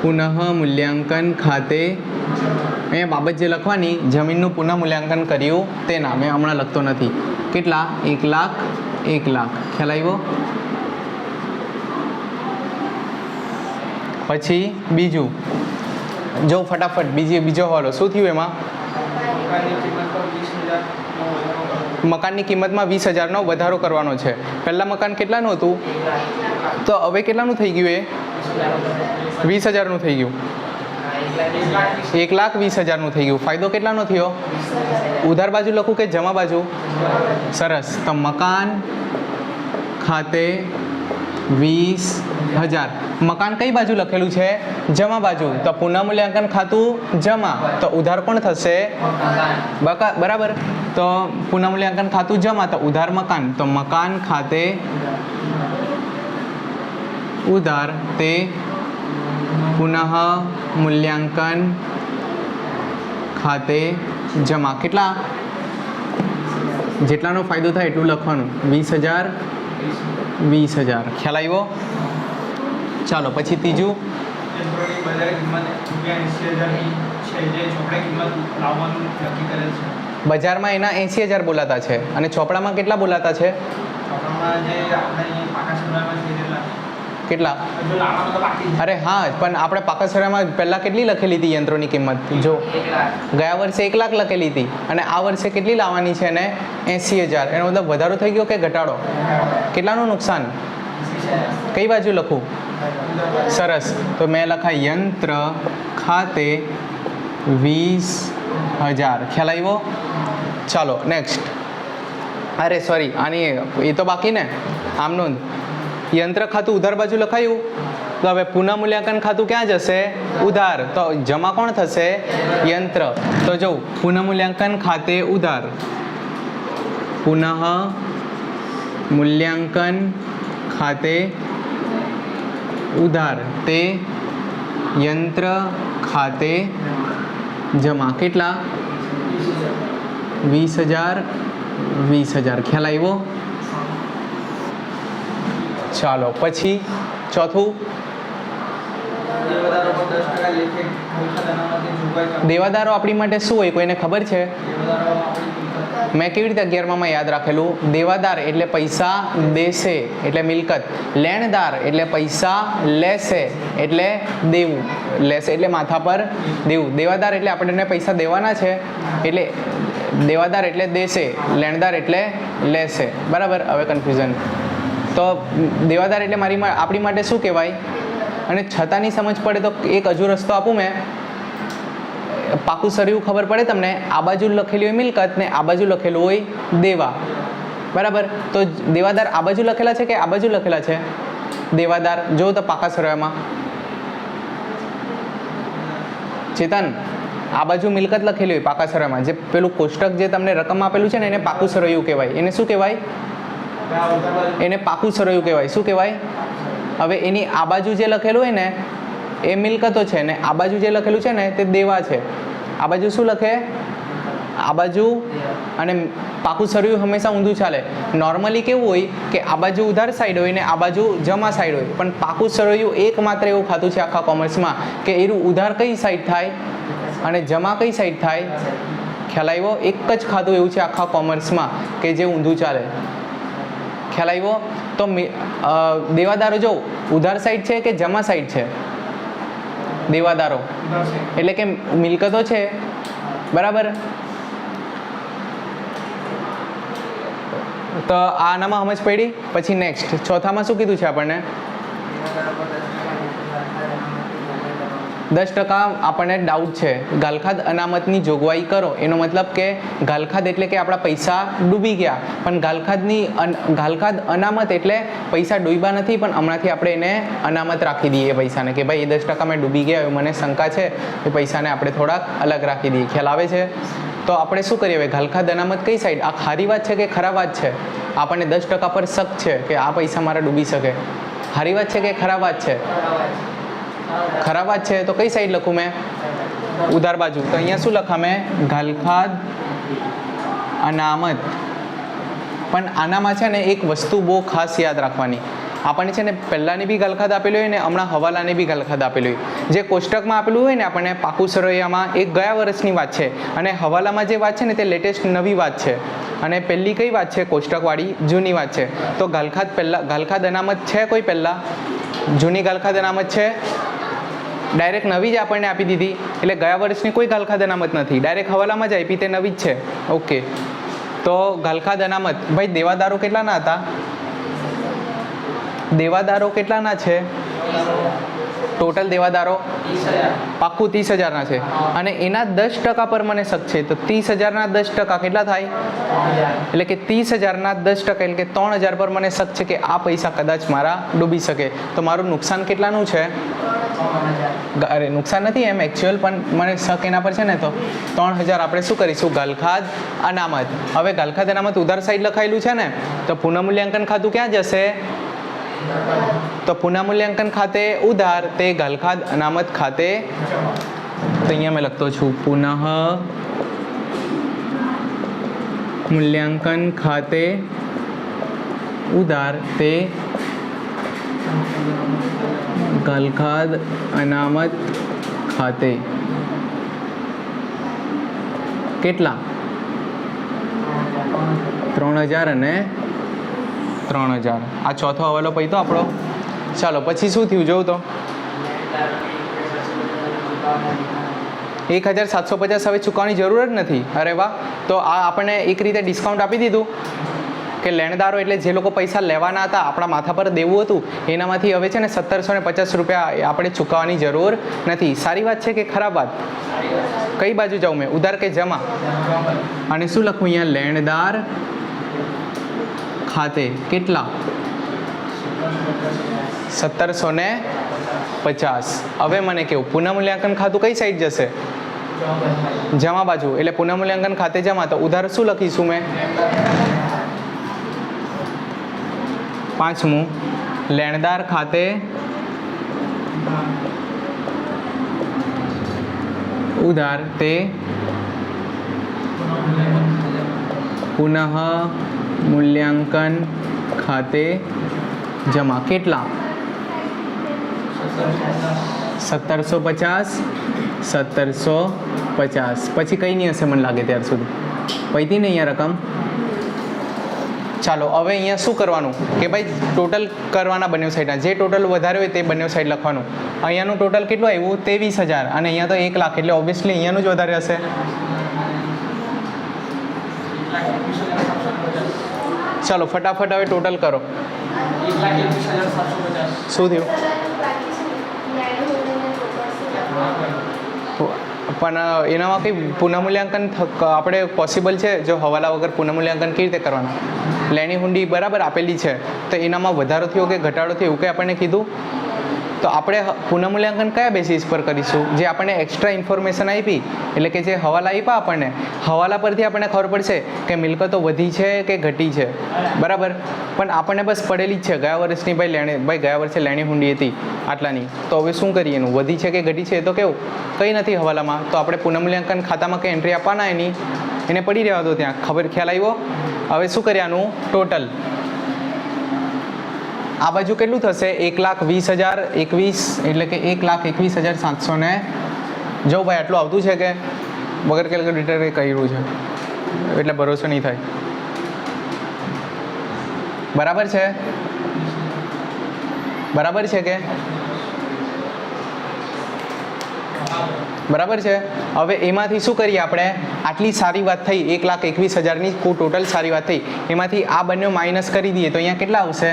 [SPEAKER 1] પુનઃમૂલ્યાંકન ખાતે. અહીંયા બાબત જે લખવાની, જમીનનું પુનઃમૂલ્યાંકન કર્યું તેના, મેં હમણાં લખતો નથી. કેટલા? 1 લાખ, 1 લાખ. ખ્યાલ આવ્યો? પછી બીજું જો ફટાફટ, બીજો હવાલો શું થયું એમાં? મકાનની કિંમતમાં 20,000નો વધારો કરવાનો છે. પહેલાં મકાન કેટલાનું હતું? તો હવે કેટલાનું થઈ ગયું? એ 20,000નું થઈ ગયું. 1,20,000નું થઈ ગયું. ફાયદો કેટલાનો થયો? ઉધાર બાજુ લખું કે જમા બાજુ? સરસ. તો મકાન ખાતે 20 1000. મકાન કઈ બાજુ લખેલું છે? જમા બાજુ. તો પુનઃમૂલ્યાંકન ખાતું જમા, તો ઉધાર કોણ થશે? બરાબર. તો પુનઃમૂલ્યાંકન ખાતું જમા, તો ઉધાર મકાન. તો મકાન ખાતે ઉધાર તે પુનઃ મૂલ્યાંકન ખાતે જમા. કેટલા? જેટલાનો ફાયદો થાય એટલું લખવાનું. 20,000 20,000. ખ્યાલ આવ્યો? ચાલો પછી ત્રીજું. બજારમાં એના 80,000 બોલાતા છે અને ચોપડામાં કેટલા બોલાતા છે? કેટલા? અરે હા, પણ આપણે પાકા સરવાળામાં પહેલાં કેટલી લખેલી હતી યંત્રોની કિંમત? જો ગયા વર્ષે 1 લાખ લખેલી હતી અને આ વર્ષે કેટલી લાવવાની છે ને? 80,000. એનો મતલબ વધારો થઈ ગયો કે ઘટાડો? કેટલાનું નુકસાન? કઈ બાજુ લખું? સરસ. તો મેં લખા યંત્ર ખાતે 20,000. ખ્યાલ આવ્યો? ચાલો નેક્સ્ટ. અરે સોરી, આની એ તો બાકી ને. આમ નોંધ, યંત્ર ખાતું ઉધાર બાજુ લખાયું. તો હવે પુનઃ મૂલ્યાંકન ખાતું ક્યાં જશે? ઉધાર. તો જમા કોણ થશે? યંત્ર. તો જો પુનઃ મૂલ્યાંકન ખાતે ઉધાર, પુનઃ મૂલ્યાંકન ખાતે ઉધાર તે યંત્ર ખાતે જમા. કેટલા? 20,000 20,000. ખ્યાલ આવ્યો? ચાલો પછી ચોથું. દેવાદારો આપણી માટે શું હોય? કોઈને ખબર છે? મેં કેવી રીતે 11માં યાદ રાખેલું? દેવાદાર એટલે પૈસા દેશે એટલે મિલકત. લેણદાર એટલે પૈસા લેશે એટલે દેવું. લેશે એટલે માથા પર દેવું. દેવાદાર એટલે આપણને પૈસા દેવાના છે એટલે દેવાદાર એટલે દેશે, લેણદાર એટલે લેશે. બરાબર. હવે કન્ફ્યુઝન. તો દેવાદાર એટલે આપણી માટે શું કહેવાય? અને છતાંની સમજ પડે તો એક હજુ રસ્તો આપું મેં. પાકું સર્યું ખબર પડે તમને? આ બાજુ લખેલી હોય મિલકત ને આ બાજુ લખેલું હોય દેવા. બરાબર. તો દેવાદાર આ બાજુ લખેલા છે કે આ બાજુ લખેલા છે? દેવાદાર. જો તો પાકા સરવાળામાં ચેતન, આ બાજુ મિલકત લખેલી હોય પાકા સરવાળામાં. જે પેલું કોષ્ટક જે તમને રકમ આપેલું છે ને એને પાકું સરવૈયું કહેવાય. એને શું કહેવાય? એને પાકું સરવૈયું કહેવાય. શું કહેવાય? હવે એની આ બાજુ જે લખેલું હોય ને એ મિલકતો છે ને આ બાજુ જે લખેલું છે ને તે દેવા છે. આ બાજુ શું લખે? આ બાજુ. અને પાકું સરવૈયું હંમેશા ઊંધું ચાલે. નોર્મલી કેવું હોય કે આ બાજુ ઉધાર સાઈડ હોય ને આ બાજુ જમા સાઈડ હોય, પણ પાકું સરવૈયું એકમાત્ર એવું ખાતું છે આખા કોમર્સમાં કે એનું ઉધાર કઈ સાઈડ થાય અને જમા કઈ સાઈડ થાય. ખ્યાલ આવ્યો? એક જ ખાતું એવું છે આખા કોમર્સમાં કે જે ઊંધું ચાલે. ખ્યાલ આવ્યો? તો દેવાદારો જો ઉધાર સાઈડ છે કે જમા સાઈડ છે? દેવાદારો એટલે કે મિલકતો છે. બરાબર. તો આનામાં સમજ પડી. પછી નેક્સ્ટ ચોથામાં શું કીધું છે આપણને? 10% આપણને ડાઉટ છે. ગાલખાદ અનામતની જોગવાઈ કરો. એનો મતલબ કે ગાલખાદ એટલે કે આપણા પૈસા ડૂબી ગયા, પણ ગાલખાદ અનામત એટલે પૈસા ડૂબ્યા નથી, પણ હમણાંથી આપણે એને અનામત રાખી દઈએ પૈસાને કે ભાઈ એ 10% મેં ડૂબી ગયા એવું મને શંકા છે, એ પૈસાને આપણે થોડાક અલગ રાખી દઈએ. ખ્યાલ આવે છે? તો આપણે શું કરીએ હવે? ગાલખાદ અનામત કઈ સાઈડ? આ સારી વાત છે કે ખરાબ વાત છે? આપણને 10% પર શક છે કે આ પૈસા મારા ડૂબી શકે. સારી વાત છે કે ખરાબ વાત છે? ખરાબ વાત છે. તો કઈ સાઈડ લખું મેં? ઉધાર બાજુ. તો અહીંયા શું લખા મેં? ગાલખાદ અનામત. પણ આનામાં છે ને એક વસ્તુ બહુ ખાસ યાદ રાખવાની. આપણને છે ને પહેલાંની બી ગાલખાદ આપેલી હોય ને હમણાં હવાલાની બી ગાલખાદ આપેલી હોય. જે કોષ્ટકમાં આપેલું હોય ને આપણને પાકું સરવૈયામાં એ ગયા વર્ષની વાત છે, અને હવાલામાં જે વાત છે ને તે લેટેસ્ટ નવી વાત છે. અને પહેલી કઈ વાત છે? કોષ્ટકવાળી જૂની વાત છે. તો ગાલખાદ અનામત છે કોઈ પહેલાં? જૂની ગાલખાદ અનામત છે? ડાયરેક્ટ નવી જ આપણને આપી દીધી. એટલે ગયા વર્ષની કોઈ ગાલખાદ અનામત નથી, ડાયરેક્ટ હવાલામાં જ આપી, તે નવી જ છે. ઓકે. તો ગાલખાદ અનામત. ભાઈ દેવાદારો કેટલાના હતા? દેવાદારો કેટલાના છે? ટોટલ દેવાદારો પાક્કું 30,000ના છે અને એના 10% પર મને શક છે, તો 30,000ના 10% કેટલા થાય? એટલે કે 30,000ના 10% એટલે કે 3,000 પર મને શક છે કે આ પૈસા કદાચ મારા ડૂબી શકે. તો મારું નુકસાન કેટલાનું છે? અરે નુકસાન નથી એમ એકચ્યુઅલ, પણ મને શક એના પર છે ને, તો 3,000 આપણે શું કરીશું? ગલખાદ અનામત. હવે ગલખાદ અનામત ઉધાર સાઈડ લખાયેલું છે ને, તો પુનઃમૂલ્યાંકન ખાતું ક્યાં જશે? તો પુનઃમૂલ્યાંકન ખાતે ઉધાર, તે ગલખાદ અનામત ખાતે. તો અહીંયા મેં લખતો છું પુનઃ મૂલ્યાંકન ખાતે ઉધાર, તે ગલખાદ અનામત ખાતે. કેટલા? 3,000 અને 3,000. આ ચોથો હવાલો પૈતો આપણો. ચાલો પછી શું થયું જોઉં તો 1,750 હવે ચૂકવવાની જરૂર જ નથી. અરે વાહ! તો આ આપણને એક રીતે ડિસ્કાઉન્ટ આપી દીધું કે લેણદારો એટલે જે લોકો પૈસા લેવાના હતા, આપણા માથા પર દેવું હતું, એનામાંથી હવે છે ને 1,750 રૂપિયા આપણે ચૂકવવાની જરૂર નથી. સારી વાત છે કે ખરાબ વાત? કઈ બાજુ જાઉં મેં, ઉધાર કે જમા? અને શું લખું અહીંયા? લેણદાર ખાતે કેટલા? 1,750. હવે મને કેવું, પુનઃમૂલ્યાંકન ખાતું કઈ સાઈડ જશે? જમા બાજુ. એટલે પુનઃમૂલ્યાંકન ખાતે જમા. તો ઉધાર શું લખીશું મેં? 5મું, લેણદાર ખાતે ઉધાર, તે પુનઃ મૂલ્યાંકન ખાતે જમા. કેટલા? 1,750. 1,750 પછી કઈ નહીં હશે મને લાગે ત્યાર સુધી. પૈતી નહીં અહીંયા રકમ. ચાલો હવે અહીંયા શું કરવાનું કે ભાઈ ટોટલ કરવાના બંને સાઈડના, જે ટોટલ વધારે હોય તે બંને સાઈડ લખવાનું. અહીંયાનું ટોટલ કેટલું આવ્યું? 23,000 અને અહીંયા તો 1 લાખ, એટલે ઓબ્વિયસલી અહીંયાનું જ વધારે હશે. ચાલો ફટાફટ હવે ટોટલ કરો. શું થયું? પણ એનામાં કંઈ પુનઃમૂલ્યાંકન આપણે પોસિબલ છે? જો હવાલા વગર પુનઃમૂલ્યાંકન કેવી રીતે કરવાના? લેણી હુંડી બરાબર આપેલી છે, તો એનામાં વધારો થયો કે ઘટાડો થયો એવું કંઈ આપણને કીધું? તો આપણે પુનઃમૂલ્યાંકન કયા બેસિસ પર કરીશું? જે આપણને એક્સ્ટ્રા ઇન્ફોર્મેશન આપી, એટલે કે જે હવાલા આપ્યા આપણને, હવાલા પરથી આપણને ખબર પડશે કે મિલકતો વધી છે કે ઘટી છે, બરાબર. પણ આપણને બસ પડેલી જ છે ગયા વર્ષની ભાઈ ગયા વર્ષે લેણી હુંડી હતી આટલાની, તો હવે શું કરીએ એનું? વધી છે કે ઘટી છે એ તો કેવું કંઈ નથી હવાલામાં, તો આપણે પુનઃમૂલ્યાંકન ખાતામાં કંઈ એન્ટ્રી આપવાના એની, એને પડી રહેવા દો ત્યાં. ખ્યાલ આવ્યો? હવે શું કર્યાનું? ટોટલ આ બાજુ કેટલું થશે? 1,20,021 એટલે કે 1,21,700 જો ભાઈ આટલું આવતું છે કે વગર કેલ્ક્યુલેટરે કર્યું છે એટલે ભરોસો નહીં થાય. બરાબર છે? બરાબર છે કે બરાબર છે? હવે એમાંથી શું કરીએ આપણે? આટલી સારી વાત થઈ, 1,21,000ની ટોટલ સારી વાત થઈ, એમાંથી આ બંને માઇનસ કરી દઈએ તો અહીંયા કેટલા આવશે?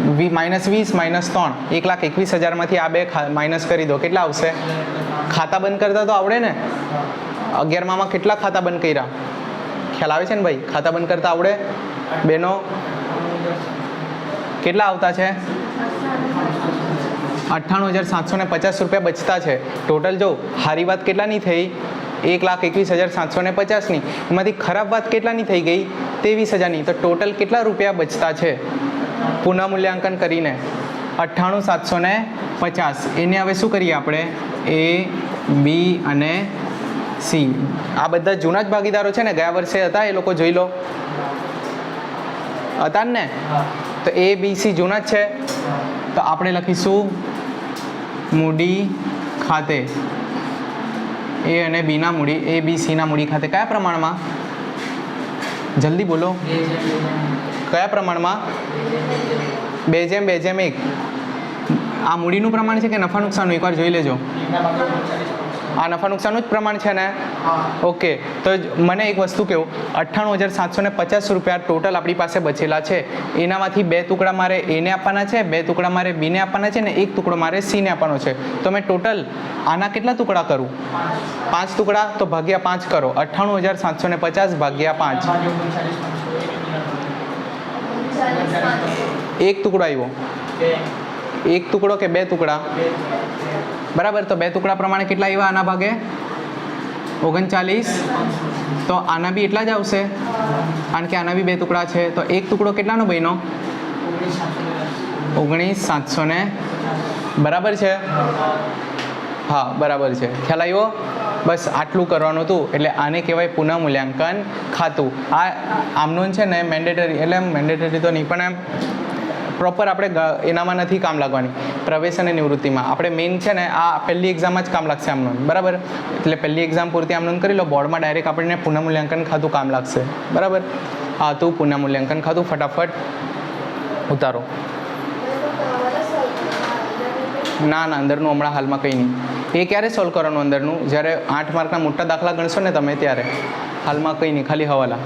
[SPEAKER 1] -20 -3 1,21,000માંથી આ બે માઇનસ કરી દો, કેટલા આવશે? ખાતા બંધ કરતા તો આવડે ને? 11માં કેટલા ખાતા બંધ કર્યા? ખ્યાલ આવે છે ને ભાઈ? ખાતા બંધ કરતા આવડે બેનો? કેટલા આવતા છે? 98,750 રૂપિયા બચતા છે ટોટલ. જો સારી વાત કેટલાની થઈ? 1,21,750ની. એમાંથી ખરાબ વાત કેટલાની થઈ ગઈ? 23,000ની. તો ટોટલ કેટલા રૂપિયા બચતા છે પુનઃમૂલ્યાંકન કરીને? 98,750. એને હવે શું કરીએ આપણે? A, B અને C. આ બધા જૂના જ ભાગીદારો છે ને, ગયા વર્ષે હતા એ લોકો, જોઈ લો. હતા ને? તો A, B, C જૂના જ છે. તો આપણે લખીશું મૂડી ખાતે A અને B ના મૂડી, A, B, C ના મૂડી ખાતે કયા પ્રમાણમાં? જલ્દી બોલો. કયા પ્રમાણમાં? 2:1. આ મૂડીનું પ્રમાણ છે કે નફા નુકસાનનું? એકવાર જોઈ લેજો. આ નફા નુકસાનનું જ પ્રમાણ છે ને? ઓકે, તો મને એક વસ્તુ કહો, 98,750 રૂપિયા ટોટલ આપણી પાસે બચેલા છે, એનામાંથી 2 ટુકડા મારે એને આપવાના છે, 2 ટુકડા મારે બીને આપવાના છે ને 1 ટુકડો મારે સીને આપવાનો છે. તો મેં ટોટલ આના કેટલા ટુકડા કરું? 5 ટુકડા. તો ભાગ્યા 5 કરો, 98,750 ભાગ્યા 5. 1 ટુકડો આવ્યો, 1 ટુકડો કે 2 ટુકડા? બરાબર. તો 2 ટુકડા પ્રમાણે કેટલા આવ્યા આના ભાગે? 39. તો આના બી એટલા જ આવશે, કારણ કે આના બી 2 ટુકડા છે. તો 1 ટુકડો કેટલાનો બન્યો? 19,700. બરાબર છે? હા, બરાબર છે. ખ્યાલ આવ્યો? બસ આટલું કરવાનું હતું. એટલે આને કહેવાય પુનઃ મૂલ્યાંકન ખાતું. આ આમનું છે ને મેન્ડેટરી, એટલે મેન્ડેટરી તો નહીં પણ એમ પ્રોપર આપણે એનામાં નથી કામ લાગવાની, પ્રવેશ અને નિવૃત્તિમાં. આપણે મેઇન છે ને આ પહેલી એક્ઝામમાં જ કામ લાગશે આમનું, બરાબર? એટલે પહેલી એક્ઝામ પૂરતી આમનું કરી લો, બોર્ડમાં ડાયરેક્ટ આપણને પુનઃ મૂલ્યાંકન ખાતું કામ લાગશે, બરાબર? હા, તું પુનઃ મૂલ્યાંકન ખાતું ફટાફટ ઉતારો. ના ના, અંદરનું હમણાં હાલમાં કંઈ નહીં. એ ક્યારે સોલ્વ કરવાનું અંદરનું? જ્યારે 8 માર્કના મોટા દાખલા ગણશો ને તમે ત્યારે. હાલમાં કંઈ નહીં, ખાલી હવાલા.